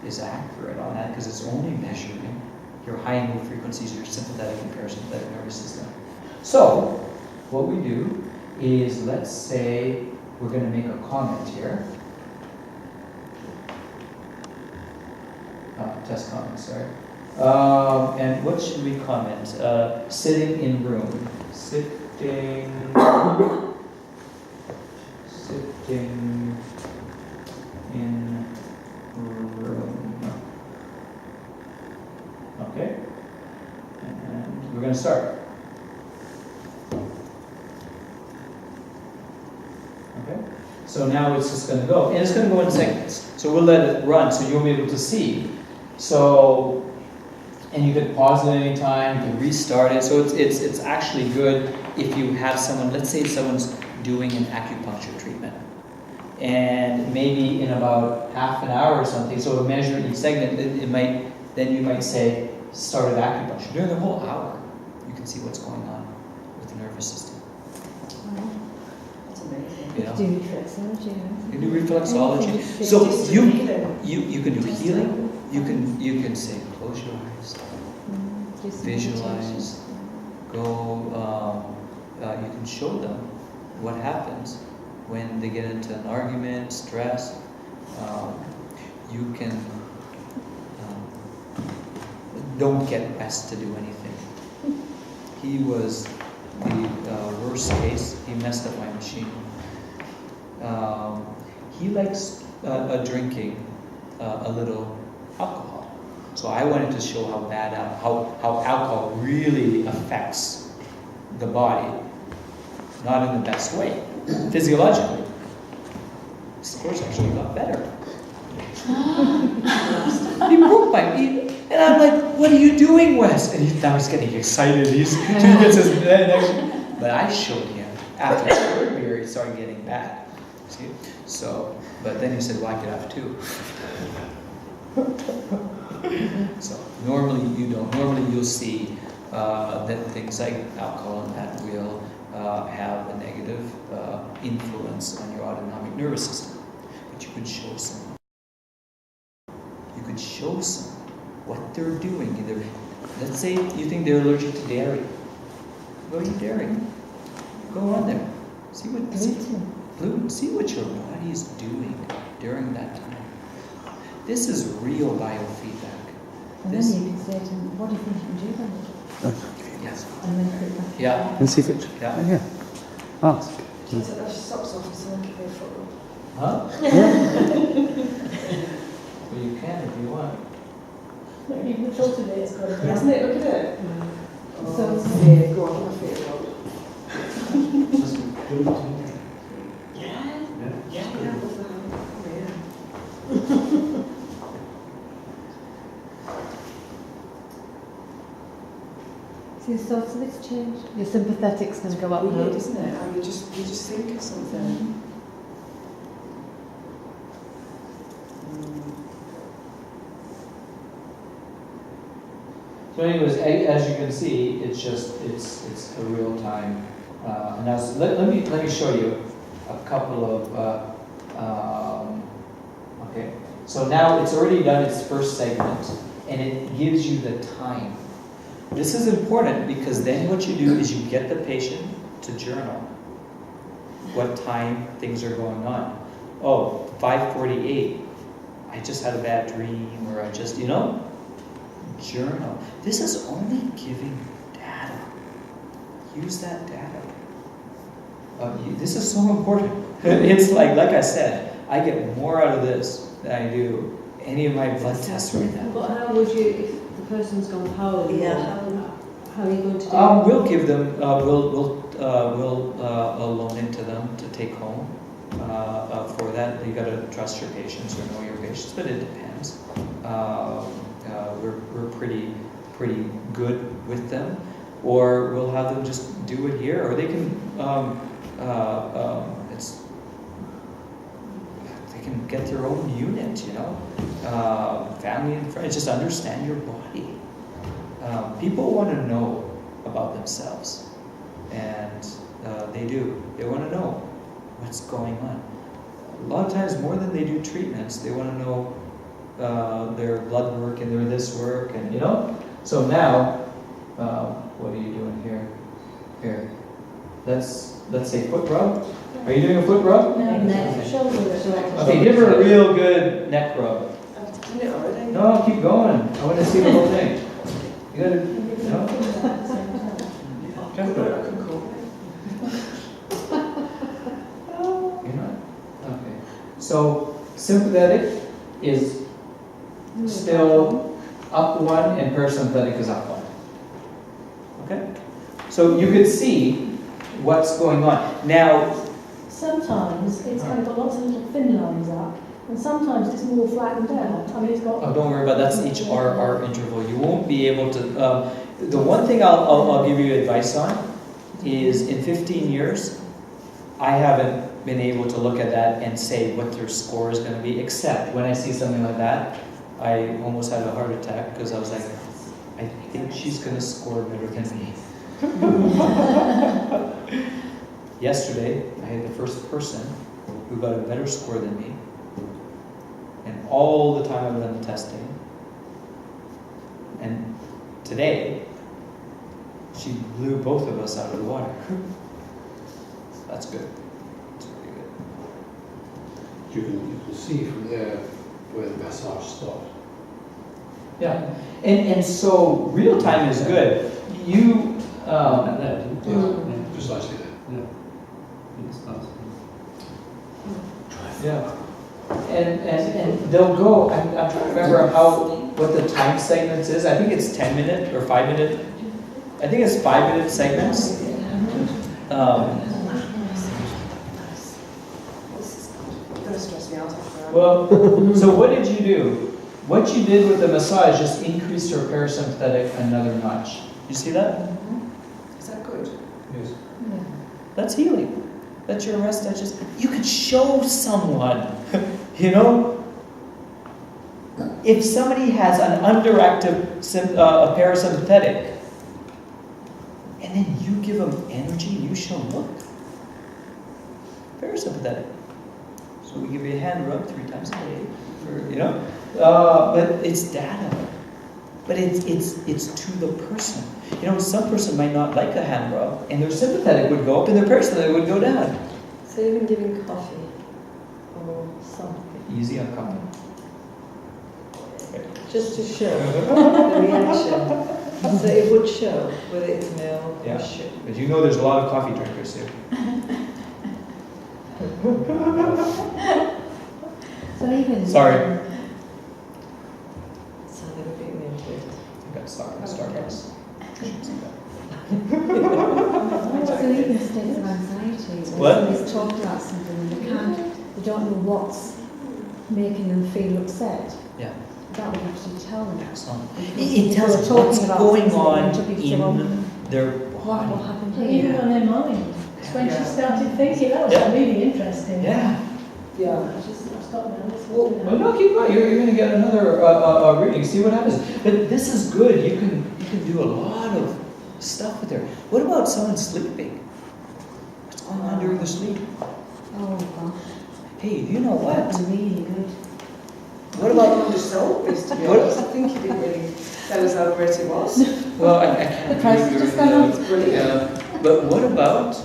is accurate on that because it's only measuring your high and low frequencies, your sympathetic and parasympathetic nervous system. So, what we do is, let's say we're going to make a comment here. Test comment, sorry. And what should we comment? Sitting in room. Sitting in room. Okay. And we're going to start. Okay. So now it's just going to go. And it's going to go in seconds. So we'll let it run so you'll be able to see. So, and you can pause at any time, you can restart it. So it's actually good if you have someone, let's say someone's doing an acupuncture treatment. And maybe in about half an hour or something, so measure each segment, then you might say, start at acupuncture. During the whole hour, you can see what's going on with the nervous system. That's amazing. You know? Do reflexology. You do reflexology. So you can do healing. You can say, close your eyes, visualize, go. You can show them what happens when they get into an argument, stress. You can. don't get Wes to do anything. He was the worst case. He messed up my machine. He likes drinking a little alcohol. So I wanted to show how bad, how alcohol really affects the body, not in the best way, physiologically. Scores actually got better. He broke my knee, and I'm like, "What are you doing, Wes?" And now he's getting excited. He gets his next. But I showed him after his third beer, he started getting bad. See, so, but then he said, "Well, I could have two." So normally you don't. Normally you'll see that things like alcohol and that will have a negative influence on your autonomic nervous system. But you could show some. You could show some what they're doing. Either, let's say you think they're allergic to dairy. Go eat dairy. Go on there. See what gluten. See what your body is doing during that time. This is real biofeedback. And then you can say to them, what do you think you can do then? Yes. And then put it back. Yeah. And see if it. Yeah. Yeah. Ask. Huh? Well, you can if you want. Even the filter bit is good, isn't it? Look at it. So it's Go on, I feel it. so your thoughts of it's changed. Your sympathetic's going to go up now. Weird, isn't it? How you just think of something. So anyways, as you can see, it's a real time analysis. Let me show you a couple of, okay. So now it's already done its first segment, and it gives you the time. This is important because then what you do is you get the patient to journal what time things are going on. Oh, 5:48, I just had a bad dream, or I just, journal. This is only giving data. Use that data. This is so important. It's like I said, I get more out of this than I do any of my blood tests right now. But how would you, if the person's gone home, how are you going to do it? We'll give them, we'll loan it to them to take home. For that, you got to trust your patients or know your patients, but it depends. We're pretty good with them, or we'll have them just do it here, or they can they can get their own unit, family and friends. Just understand your body. People want to know about themselves, and they do. They want to know what's going on. A lot of times, more than they do treatments, they want to know their blood work and their this work, and So now, what are you doing here? Here, let's say foot rub. Are you doing a foot rub? Neck, shoulder. Okay, give her a real good neck rub. I've done it already. No, keep going. I want to see the whole thing. You gotta, You're not? Okay. So sympathetic is still up one and parasympathetic is up one. Okay? So you could see what's going on. Now, Sometimes it's kind of got lots of little thin lines up, and sometimes it's more flattened out. I mean, it's got. oh, don't worry about that. That's each R interval. You won't be able to. The one thing I'll give you advice on is in 15 years, I haven't been able to look at that and say what their score is going to be, except when I see something like that, I almost had a heart attack because I was like, I think she's going to score better than me. Yesterday, I had the first person who got a better score than me, and all the time I've done the testing. And today, she blew both of us out of the water. That's good. That's really good. You can see from there where the massage stopped. Yeah. And so real time is good. You, Precisely that. yeah. And they'll go, I'm trying to remember what the time segments is. I think it's 10-minute or 5-minute. I think it's 5-minute segments. Well, so what did you do? What you did with the massage just increased your parasympathetic another notch. You see that? Is that good? Yes. That's healing. That's your rest. You could show someone, you know, if somebody has an underactive parasympathetic, and then you give them energy, you show them, look, parasympathetic. So we give you a hand rub 3 times a day, but it's data. But it's to the person. You know, some person might not like a hand rub, and their sympathetic would go up, and their parasympathetic would go down. So even giving coffee or something, Easy on coffee. just to show the reaction. So it would show whether it's milk Yeah. or sugar. But you know there's a lot of coffee drinkers here. So even Sorry. So they would be really good. I got Starbucks. So even states of anxiety, when What? somebody's talked about something and they don't know what's making them feel upset, Yeah. that would actually tell them. Excellent. Because It people tells are what's talking about going things that on they took it to in their what body. happened And even here. on their mind. It's when she started thinking, that was Yeah. really interesting. Yeah. Yeah. I just stopped now. Well, no, keep going. You're going to get another reading. See what happens. But this is good. You can do a lot of stuff with her. What about someone sleeping? What's going on during the sleep? Oh gosh, Hey, you know what? that's really good. What about? The soap is, to be What- honest, I think you didn't really tell us how great it was. Well, I can't. The price read has just during gone the- up. Brilliant. But what about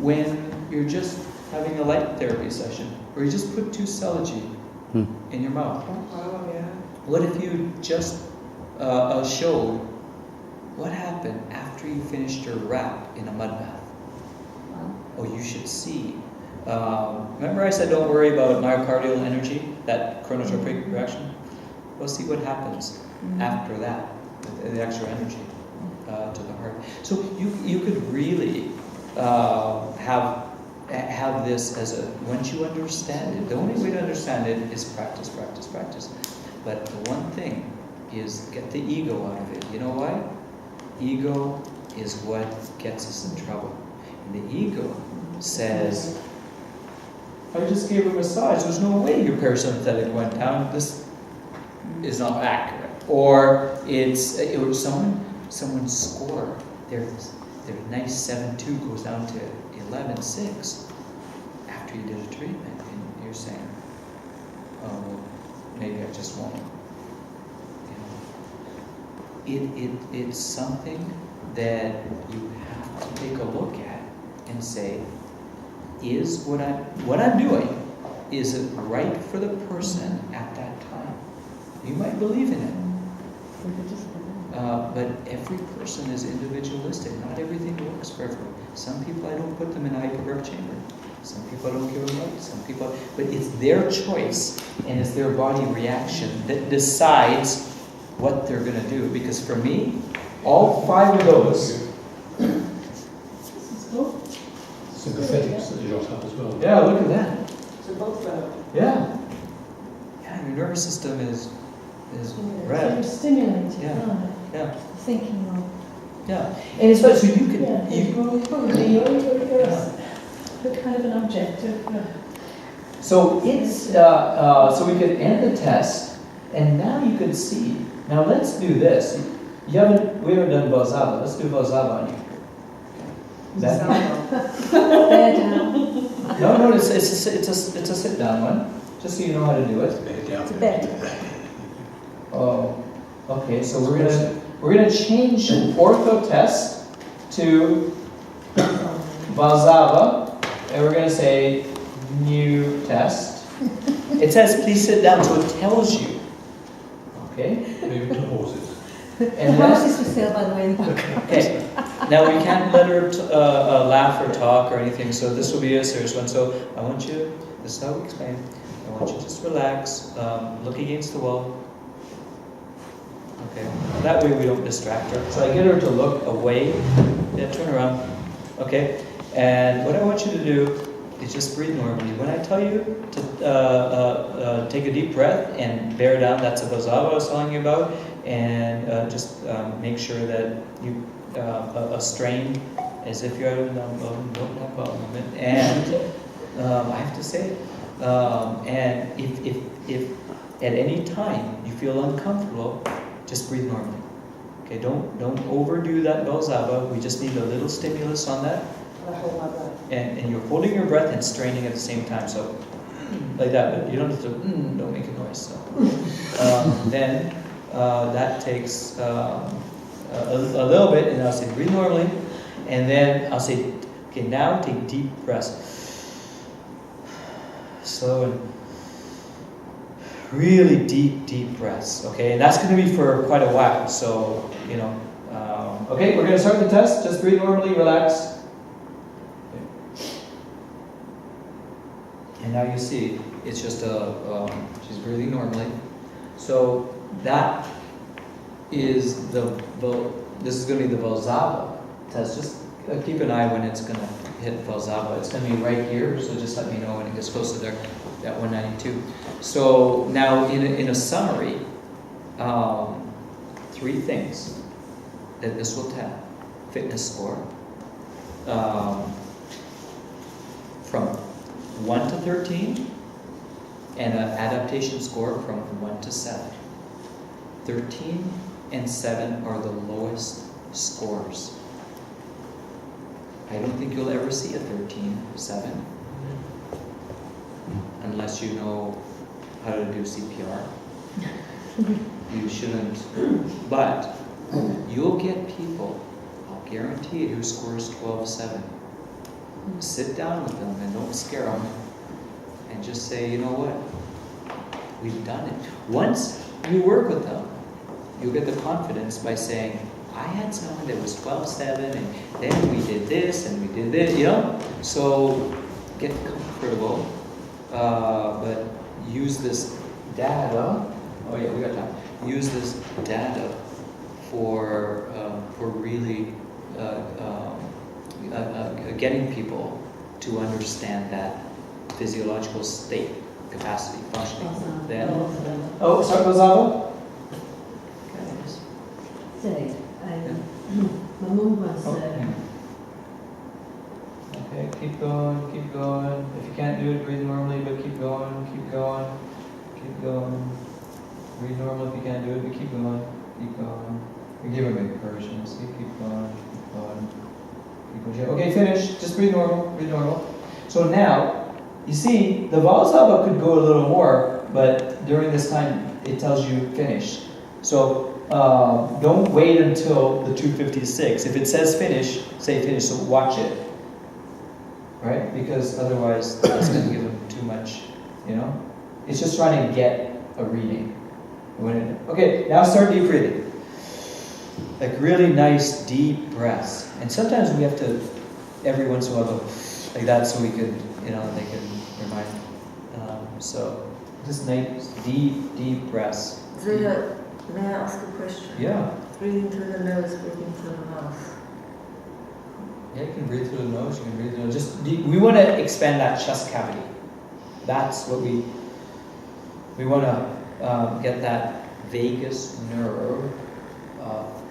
when you're just having a light therapy session, where you just put 2 Cellogene in your mouth? Wow, yeah. What if you just showed what happened after you finished your wrap in a mud bath? Oh, you should see. Remember I said don't worry about myocardial energy, that chronotropic reaction? Well, see what happens after that, the extra energy to the heart. So you could really have this as once you understand it, the only way to understand it is practice, practice, practice. But the one thing is get the ego out of it. You know why? Ego is what gets us in trouble. And the ego says, I just gave a massage, there's no way your parasympathetic went down, this is not accurate. Or someone's score, their nice 7.2 goes down to 11.6 after you did a treatment, and you're saying, oh, well, maybe I just won't. It's something that you have to take a look at and say, is what I'm doing, is it right for the person at that time? You might believe in it, but every person is individualistic. Not everything works for everyone. Some people I don't put them in a hyperbaric chamber. Some people I don't give them light. Some people, but it's their choice and it's their body reaction that decides what they're going to do. Because for me, all 5 of those. Sympathetics that you don't have as well. Yeah, look at that. So both Yeah. Yeah, your nervous system is red. Stimulated, Yeah. right. Yeah. Thinking of. Yeah. And it's so you can Yeah, probably you're kind of an object of... so it's so we could end the test, and now you can see. Now let's do this. We haven't done Vazava. Let's do Vazava on you. That, Bear down. no, it's a sit down one. Just so you know how to do it. It's a bed. Oh, okay. So we're gonna change ortho test to Vazava, and we're gonna say new test. It says please sit down, so it tells you. Okay. Maybe to horses. The And house then, is for sale, by the way, in the background. okay, now we can't let her laugh or talk or anything, so this will be a serious one. So I want you, this is how we explain. I want you to just relax, look against the wall. Okay, that way we don't distract her. So I get her to look away. Yeah, turn around. Okay, and what I want you to do is just breathe normally. When I tell you to take a deep breath and bear down, that's a Vazava I was telling you about, and just make sure that you a strain as if you're out of moment. And I have to say, and if at any time you feel uncomfortable, just breathe normally. Okay, don't overdo that Vazava. We just need a little stimulus on that. I hold my breath. And you're holding your breath and straining at the same time, so like that, but you don't have to, don't make a noise. So. Then that takes a little bit, and I'll say breathe normally, and then I'll say, okay, now take deep breaths. Slow and really deep breaths, okay? And that's going to be for quite a while, so, you know. Okay, we're going to start the test. Just breathe normally, relax. And now you see, it's just she's breathing normally. So that is this is going to be the Vazava test. Just keep an eye when it's going to hit Vazava. It's going to be right here, so just let me know when it gets close to there, at 192. So now in a summary, 3 things that this will tell. Fitness score. From 1 to 13, and an adaptation score from 1 to 7. 13 and 7 are the lowest scores. I don't think you'll ever see a 13 or 7 unless you know how to do CPR. You shouldn't, but you'll get people, I'll guarantee it, who scores 12-7. Sit down with them and don't scare them, and just say, you know what, we've done it. Once you work with them, you'll get the confidence by saying, I had someone that was 12-7, and then we did this and we did this, you know? So get comfortable, but use this data. Oh yeah, we got time. Use this data for really getting people to understand that physiological state, capacity, functioning. Then, oh, sorry, Vazava? Zayd, my mum was. Okay, keep going, keep going. If you can't do it, breathe normally, but keep going, keep going, keep going. Breathe normal if you can't do it, but keep going, keep going. We give them encouragement. See, keep going, keep going. Okay, finish. Just breathe normal, breathe normal. So now, you see, the Valsava could go a little more, but during this time, it tells you finish. So don't wait until the 256. If it says finish, say finish, so watch it. Right? Because otherwise, it's going to give them too much, you know? It's just trying to get a reading. Okay, now start deep breathing. Like really nice deep breaths. And sometimes we have to, every once in a while, go like that so we could, you know, they can remind. So just nice deep breaths. Zayd, may I ask a question? Yeah. Breathing through the nose, breathing through the mouth. Yeah, you can breathe through the nose, you can breathe through the nose. Just deep. We want to expand that chest cavity. That's what we want to get that vagus nerve.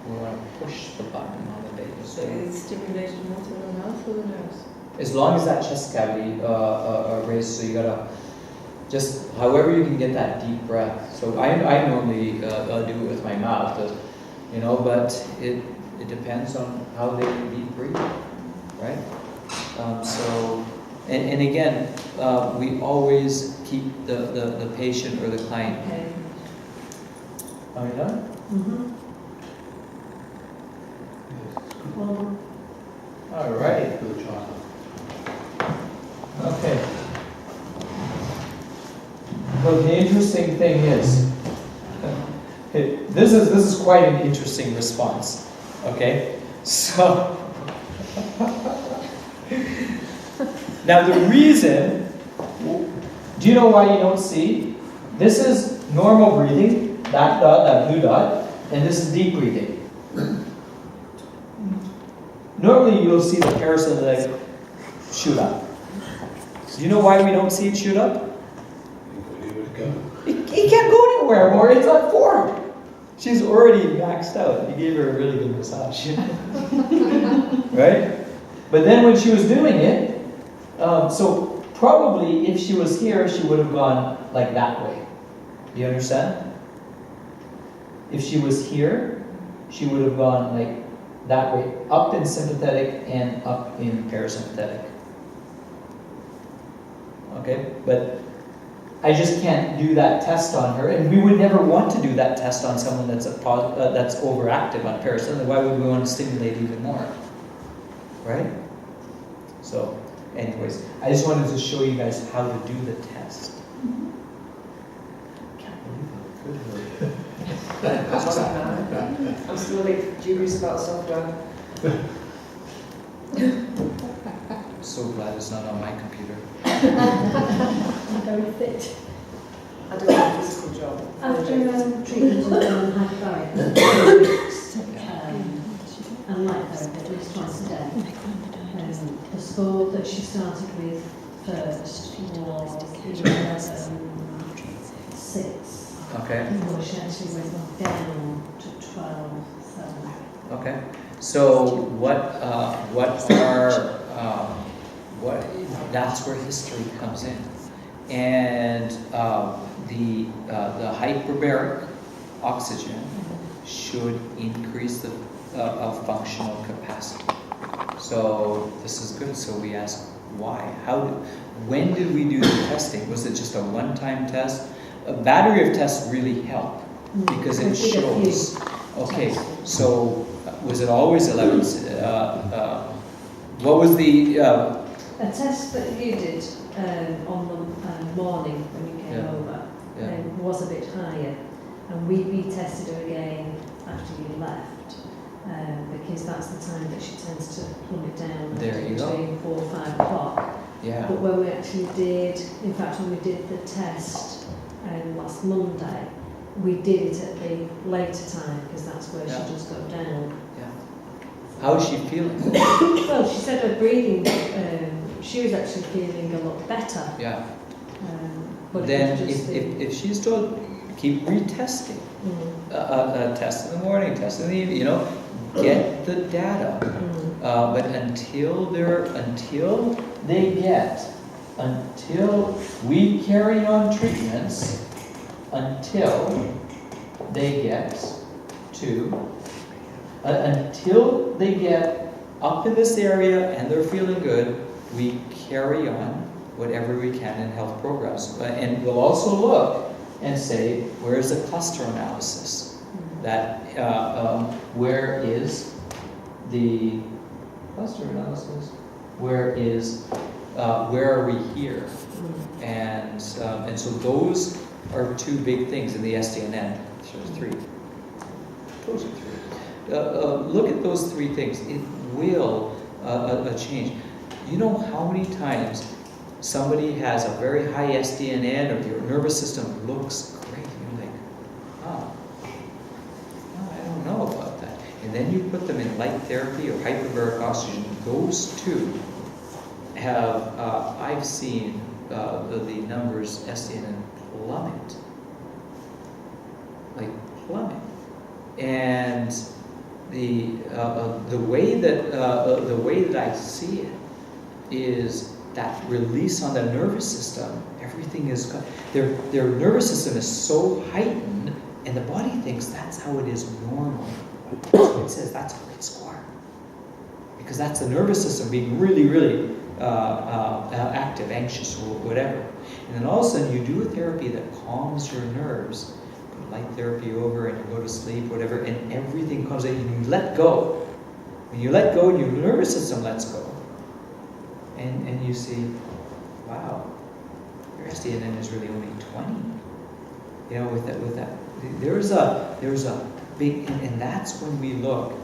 We want to push the button on the vagus So nerve. it's stimulation more through the mouth or the nose? As long as that chest cavity raised, so you gotta just however you can get that deep breath. So I normally do it with my mouth, you know, but it depends on how they deep breathe, right? So and again, we always keep the patient or the client. Okay. Are you done? Mm-hmm. Well, All right. Good child. Okay. Well, the interesting thing is, this is quite an interesting response. Okay, so now the reason. Do you know why you don't see? This is normal breathing. That dot, that blue dot, and this is deep breathing. Normally, you'll see the parasympathetic shoot up. Do you know why we don't see it shoot up? He can't go anywhere more. It's on 4. She's already maxed out. You gave her a really good massage. Right? But then when she was doing it, so probably if she was here, she would have gone like that way. Do you understand? If she was here, she would have gone like that way, up in sympathetic and up in parasympathetic. Okay? But I just can't do that test on her, and we would never want to do that test on someone that's that's overactive on parasympathetic. Why would we want to stimulate even more? Right? So, anyways, I just wanted to show you guys how to do the test. Can't believe how good I'm still like dubious about software. I'm so glad it's not on my computer. I'm very fit. I don't have a physical job. After treatment of hypothyroidism, and light therapy, at least twice a day, the sport that she started with first was 11.6. Okay. Well, she actually went down to 12.7. Okay. So that's where history comes in, and the hyperbaric oxygen should increase the functional capacity. So this is good. So we ask why? When did we do the testing? Was it just a one-time test? A battery of tests really help because it shows. Okay, so was it always 11? What was the? A test that you did on the morning when you came over was a bit higher, and we retested her again after you left, because that's the time that she tends to plummet down between 4 or 5 o'clock. Yeah. But when we actually did, in fact, when we did the test last Monday, we did it at the later time because that's where she does go down. Yeah. How is she feeling? Well, she said her breathing. She was actually feeling a lot better. Yeah. But then if she's told, keep retesting. Test in the morning, test in the evening, get the data. But until we carry on treatments, until they get up in this area and they're feeling good, we carry on whatever we can in health programs. And we'll also look and say, where is the cluster analysis? That where is the cluster analysis? Where are we here? And so those are 2 big things in the SDNN. So 3. Those are 3. Look at those 3 things. It will change. You know how many times somebody has a very high SDNN or your nervous system looks great, and you're like, I don't know about that. And then you put them in light therapy or hyperbaric oxygen. Those 2 have, I've seen the numbers SDNN plummet. Like plummet. And the way that I see it is that release on the nervous system. Everything is their nervous system is so heightened, and the body thinks that's how it is normally. So it says that's a great score because that's the nervous system being really, really active, anxious, or whatever. And then all of a sudden you do a therapy that calms your nerves. Put light therapy over, and you go to sleep, whatever, and everything comes in, and you let go. When you let go, your nervous system lets go. And you see, wow, your SDNN is really only 20. You know, with that, there's a big, and that's when we look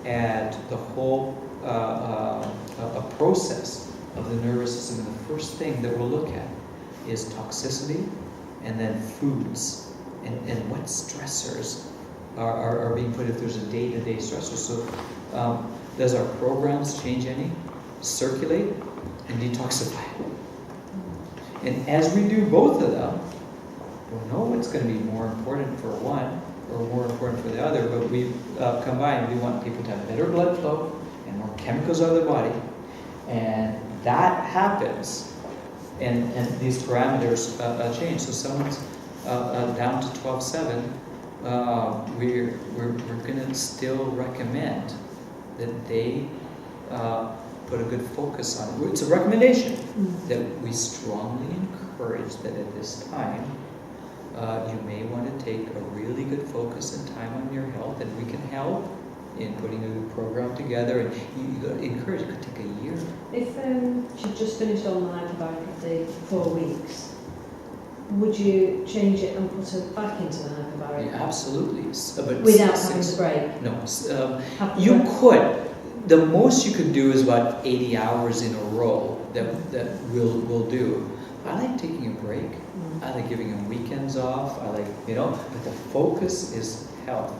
at the whole a process of the nervous system. And the first thing that we'll look at is toxicity, and then foods, and what stressors are being put if there's a day-to-day stressor. So does our programs change any? Circulate and detoxify. And as we do both of them, we'll know what's going to be more important for one or more important for the other, but we combined, we want people to have better blood flow and more chemicals out of their body. And that happens, and these parameters change. So someone's down to 12.7, we're going to still recommend that they put a good focus on it. It's a recommendation that we strongly encourage that at this time you may want to take a really good focus and time on your health, and we can help in putting a good program together. And you encourage, it could take a year. If she just finished on the hyperbaric for 4 weeks, would you change it and put her back into the hyperbaric? Yeah, absolutely. But without having the break? No. You could. The most you could do is about 80 hours in a row that we'll do. I like taking a break. I like giving them weekends off. I like, but the focus is health.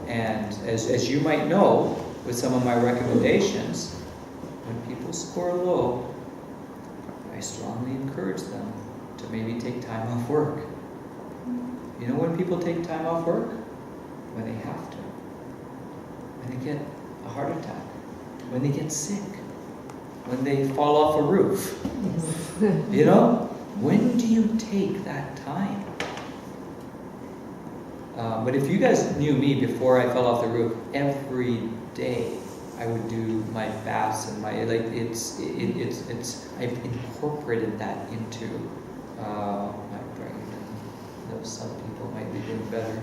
And as you might know, with some of my recommendations, when people score low, I strongly encourage them to maybe take time off work. You know when people take time off work? When they have to. When they get a heart attack. When they get sick. When they fall off a roof. When do you take that time? But if you guys knew me before I fell off the roof, every day I would do my baths and my I've incorporated that into my brain. Some people might be doing better,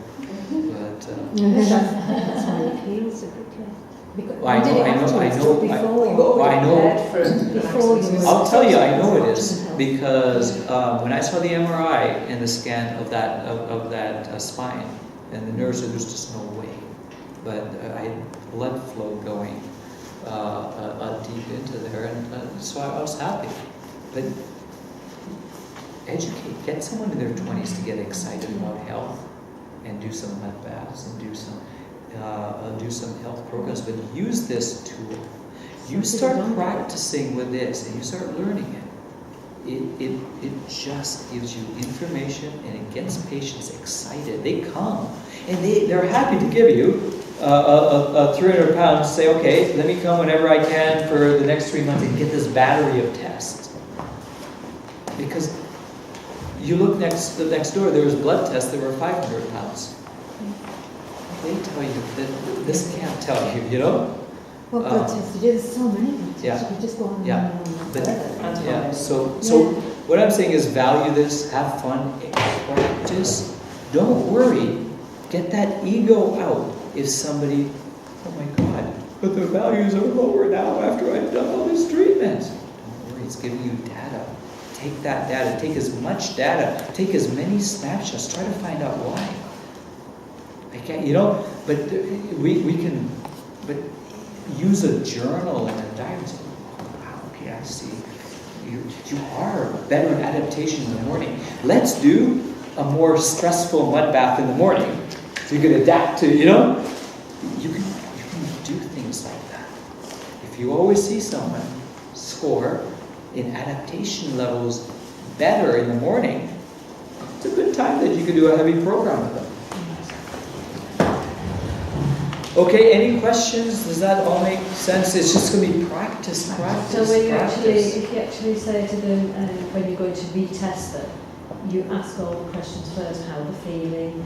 but that's why it heals so quickly. I know. I'll tell you, I know it is because when I saw the MRI and the scan of that spine and the nerves, there's just no way. But I had blood flow going deep into there, and so I was happy. But educate, get someone in their 20s to get excited about health and do some mud baths and do some health programs, but use this tool. You start practicing with this and you start learning it. It just gives you information and it gets patients excited. They come and they're happy to give you 300 pounds, say, okay, let me come whenever I can for the next 3 months and get this battery of tests. Because you look next door, there was blood tests that were 500 pounds. They tell you that this can't tell you, Well, blood tests to do, there's so many blood tests. Yeah. You just go on Yeah. and on But, further. yeah. So what I'm saying is value this, have fun, practice. Don't worry. Get that ego out. If somebody, oh my God, but the values are lower now after I've done all this treatment. Don't worry, it's giving you data. Take that data. Take as much data. Take as many snapshots. Try to find out why. I can't, but we can, but use a journal and a diary. Wow, okay, I see. You are better in adaptation in the morning. Let's do a more stressful mud bath in the morning, so you can adapt to, you can do things like that. If you always see someone score in adaptation levels better in the morning, it's a good time that you can do a heavy program with them. Okay, any questions? Does that all make sense? It's just going to be practice. So if you actually say to them when you're going to retest them, you ask all the questions first, how they're feeling,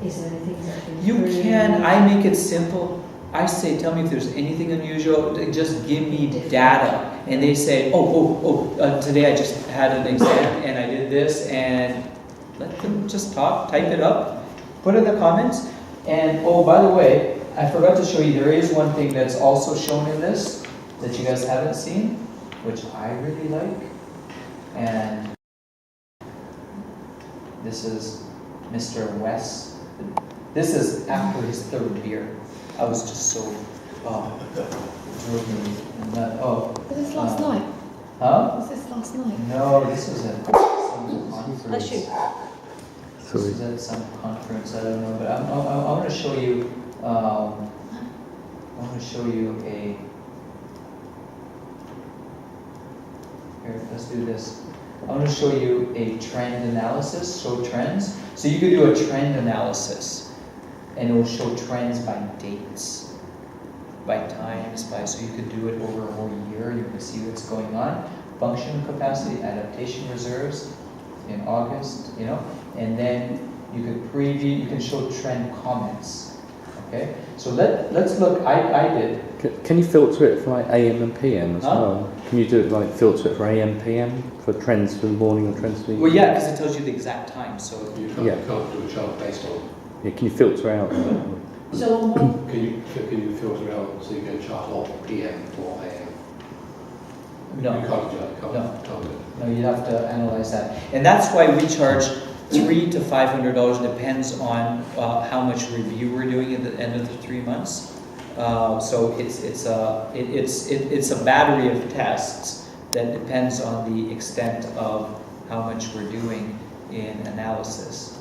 is there anything that can You improve? can. I make it simple. I say, tell me if there's anything unusual. Just give me data. And they say, today I just had an exam and I did this, and let them just talk, type it up, put it in the comments. And by the way, I forgot to show you, there is one thing that's also shown in this that you guys haven't seen, which I really like. And this is Mr. West. This is after his third beer. I was just so drove me nuts. Oh, Was this last night? huh? Was this last night? No, this was at some conference. Bless you. This was at some conference. I don't know, but I want to show you. I want to show you a. Here, let's do this. I want to show you a trend analysis. Show trends. So you could do a trend analysis, and it will show trends by dates, by times, so you could do it over a whole year. You can see what's going on. Function capacity, adaptation reserves in August, and then you could preview. You can show trend comments. Okay, so let's look. I did. Can you filter it for like AM and PM as Huh? well? Can you do it like filter it for AM, PM for trends for the morning or trends for the Well, yeah, because it tells you the exact time. So You can't, Yeah. you can't do a chart based on. Yeah, can you filter out? So on one, Can you filter out so you get a chart of PM or AM? no. You can't do that. Can't do it. No, you'd have to analyze that, and that's why we charge $300 to $500. Depends on how much review we're doing at the end of the 3 months. So it's a battery of tests that depends on the extent of how much we're doing in analysis.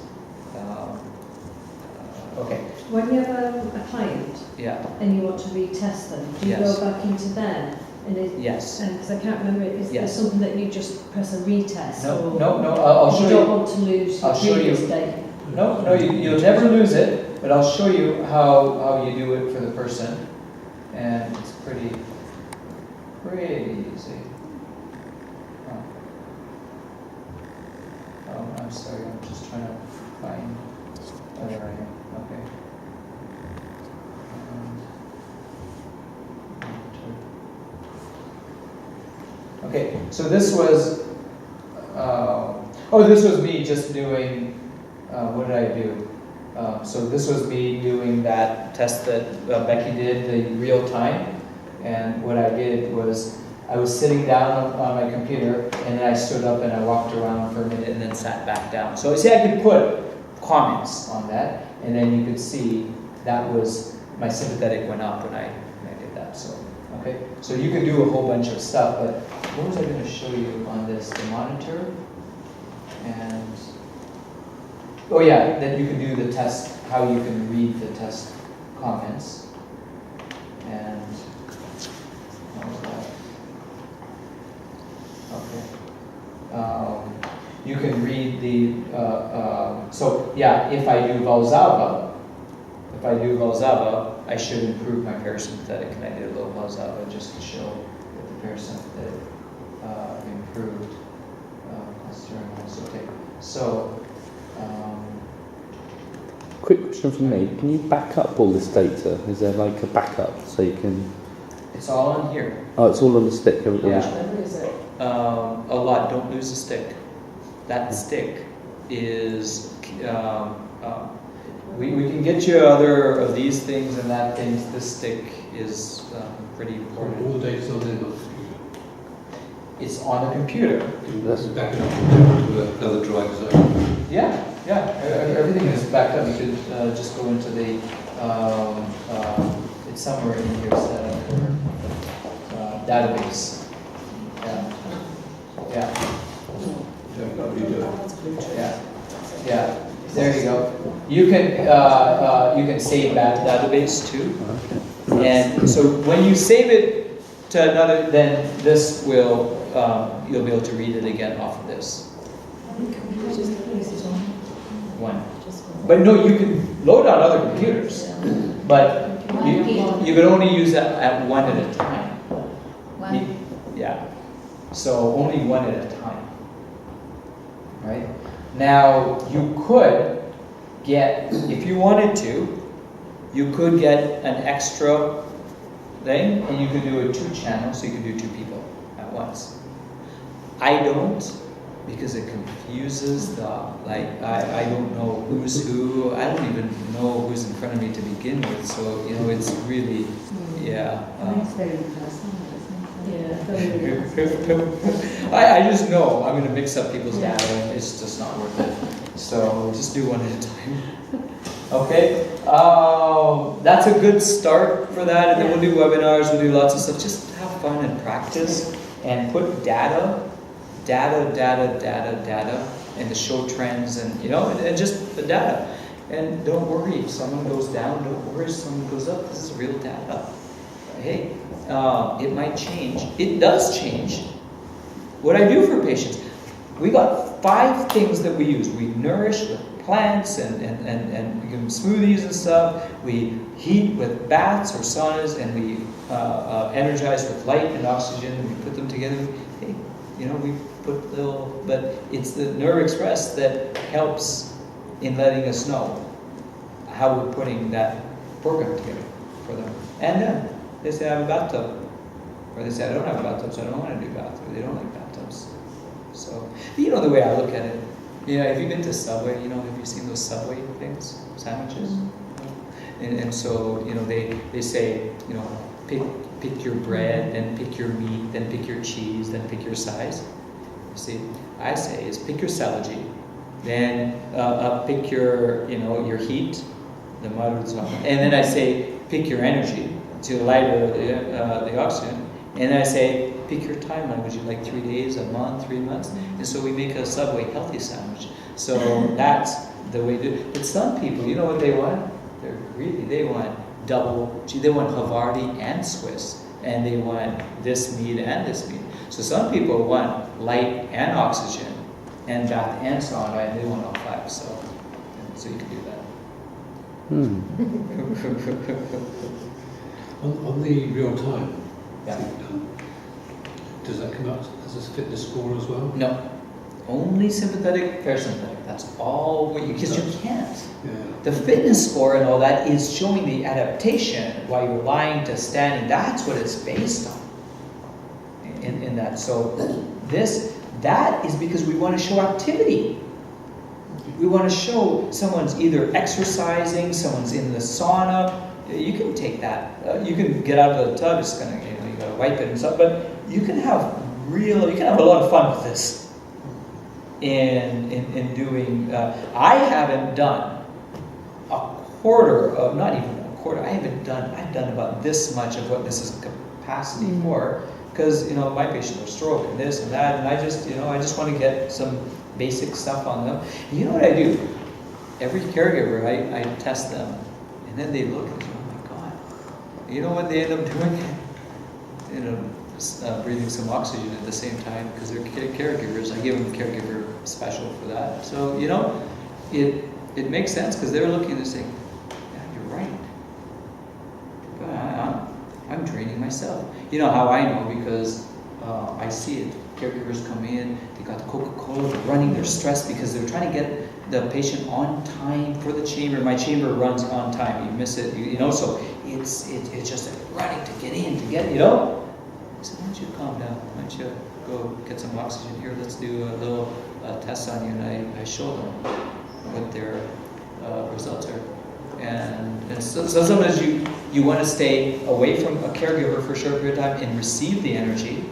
Okay. when you have a client Yeah. and you want to retest them, do you Yes. go back into them? Yes. Because I can't remember, is there Yes. something that you just press a retest? or No. I'll show you don't you. want to lose I'll the show you. previous data? No, you'll never lose it, but I'll show you how you do it for the person, and it's pretty easy. Oh, I'm sorry, I'm just trying to find. Oh, there I am. Okay. Okay, so this was. This was me just doing. What did I do? So this was me doing that test that Becky did, the real time. And what I did was I was sitting down on my computer, and then I stood up and I walked around for a minute and then sat back down. So see, I could put comments on that, and then you could see that was my sympathetic went up when I did that. So okay, so you can do a whole bunch of stuff. But what was I going to show you on this? The monitor. And oh yeah, then you can do the test, how you can read the test comments. And what was that? Okay. You can read the, so yeah, if I do Valsalva, I should improve my parasympathetic, and I did a little Valsalva just to show that the parasympathetic improved. Okay, so Quick question from me. Can you back up all this data? Is there like a backup so you can... it's all on here. Oh, it's all on the stick. Yeah. Where is it? A lot. Don't lose a stick. That stick is. We can get you other of these things and that things. This stick is pretty important. All the data's on the computer. It's on the computer. You can back it up to another drive zone. Yeah. Everything is backed up. You could just go into the. It's somewhere in here set up for database. Yeah. Yeah. There you go. You can save that database too. And so when you save it to another, then this will you'll be able to read it again off of this one. But no, you can load on other computers, but you can only use that at one at a time. Yeah. So only one at a time. Right? Now you could get, if you wanted to, you could get an extra thing, and you could do a 2-channel, so you could do 2 people at once. I don't, because it confuses the, I don't know who's who, I don't even know who's in front of me to begin with, so, it's really, yeah. It's very personal, Yeah, very I just know I'm going to mix up people's data, and it's just not worth it. So just do one at a time. Okay, that's a good start for that, and then we'll do webinars, we'll do lots of stuff. Just have fun and practice, and put data, and to show trends, and and just the data. And don't worry if someone goes down, don't worry if someone goes up, this is real data. Hey, it might change. It does change. What I do for patients, we got 5 things that we use. We nourish with plants and we give them smoothies and stuff. We heat with baths or saunas, and we energize with light and oxygen, and we put them together. Hey, we put little, but it's the Nerve Exress that helps in letting us know how we're putting that program together for them. And then they say, I have a bathtub. Or they say, I don't have a bathtub, so I don't want to do baths. Or they don't like bathtubs. So, the way I look at it, if you've been to Subway, have you seen those Subway things, sandwiches? And so, they say, pick your bread, then pick your meat, then pick your cheese, then pick your size. You see, I say is pick your cellulose, then pick your, your heat, the moderate zone, and then I say pick your energy to lighter the oxygen, and then I say pick your timeline. Would you like 3 days, a month, 3 months? And so we make a Subway healthy sandwich. So that's the way to do it. But some people, you know what they want? They want they want Havarti and Swiss, and they want this meat and this meat. So some people want light and oxygen, and bath and sauna, and they want all 5. So you can do that. On the real time, Yeah. does that come out as a fitness score as well? No, only sympathetic, parasympathetic. That's all because you can't. Yeah. The fitness score and all that is showing the adaptation while you're lying to standing. That's what it's based on. In that, so that is because we want to show activity. We want to show someone's either exercising, someone's in the sauna. You can take that. You can get out of the tub. It's gonna, you gotta wipe it and stuff. But you can have a lot of fun with this. In doing, I haven't done a quarter of, not even a quarter. I've done about this much of what this is capacity for. Because my patients are stroke and this and that, and I just want to get some basic stuff on them. And you know what I do? Every caregiver, I test them, and then they look and say, "Oh my God!" You know what they end up doing? Breathing some oxygen at the same time because they're caregivers. I give them a caregiver special for that. So it makes sense because they're looking and they're saying, "Yeah, you're right. But I'm training myself." You know how I know? Because I see it. Caregivers come in, they got the Coca-Cola, they're running, they're stressed because they're trying to get the patient on time for the chamber. My chamber runs on time. You miss it, so it's just running to get in, So why don't you calm down? Why don't you go get some oxygen here? Let's do a little test on you, and I show them what their results are. And so sometimes you want to stay away from a caregiver for a short period of time and receive the energy,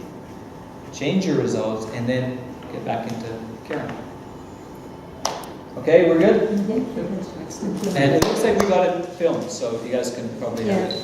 change your results, and then get back into caring. Okay, we're good? Yeah. And it looks like we got it filmed, so you guys can probably have it.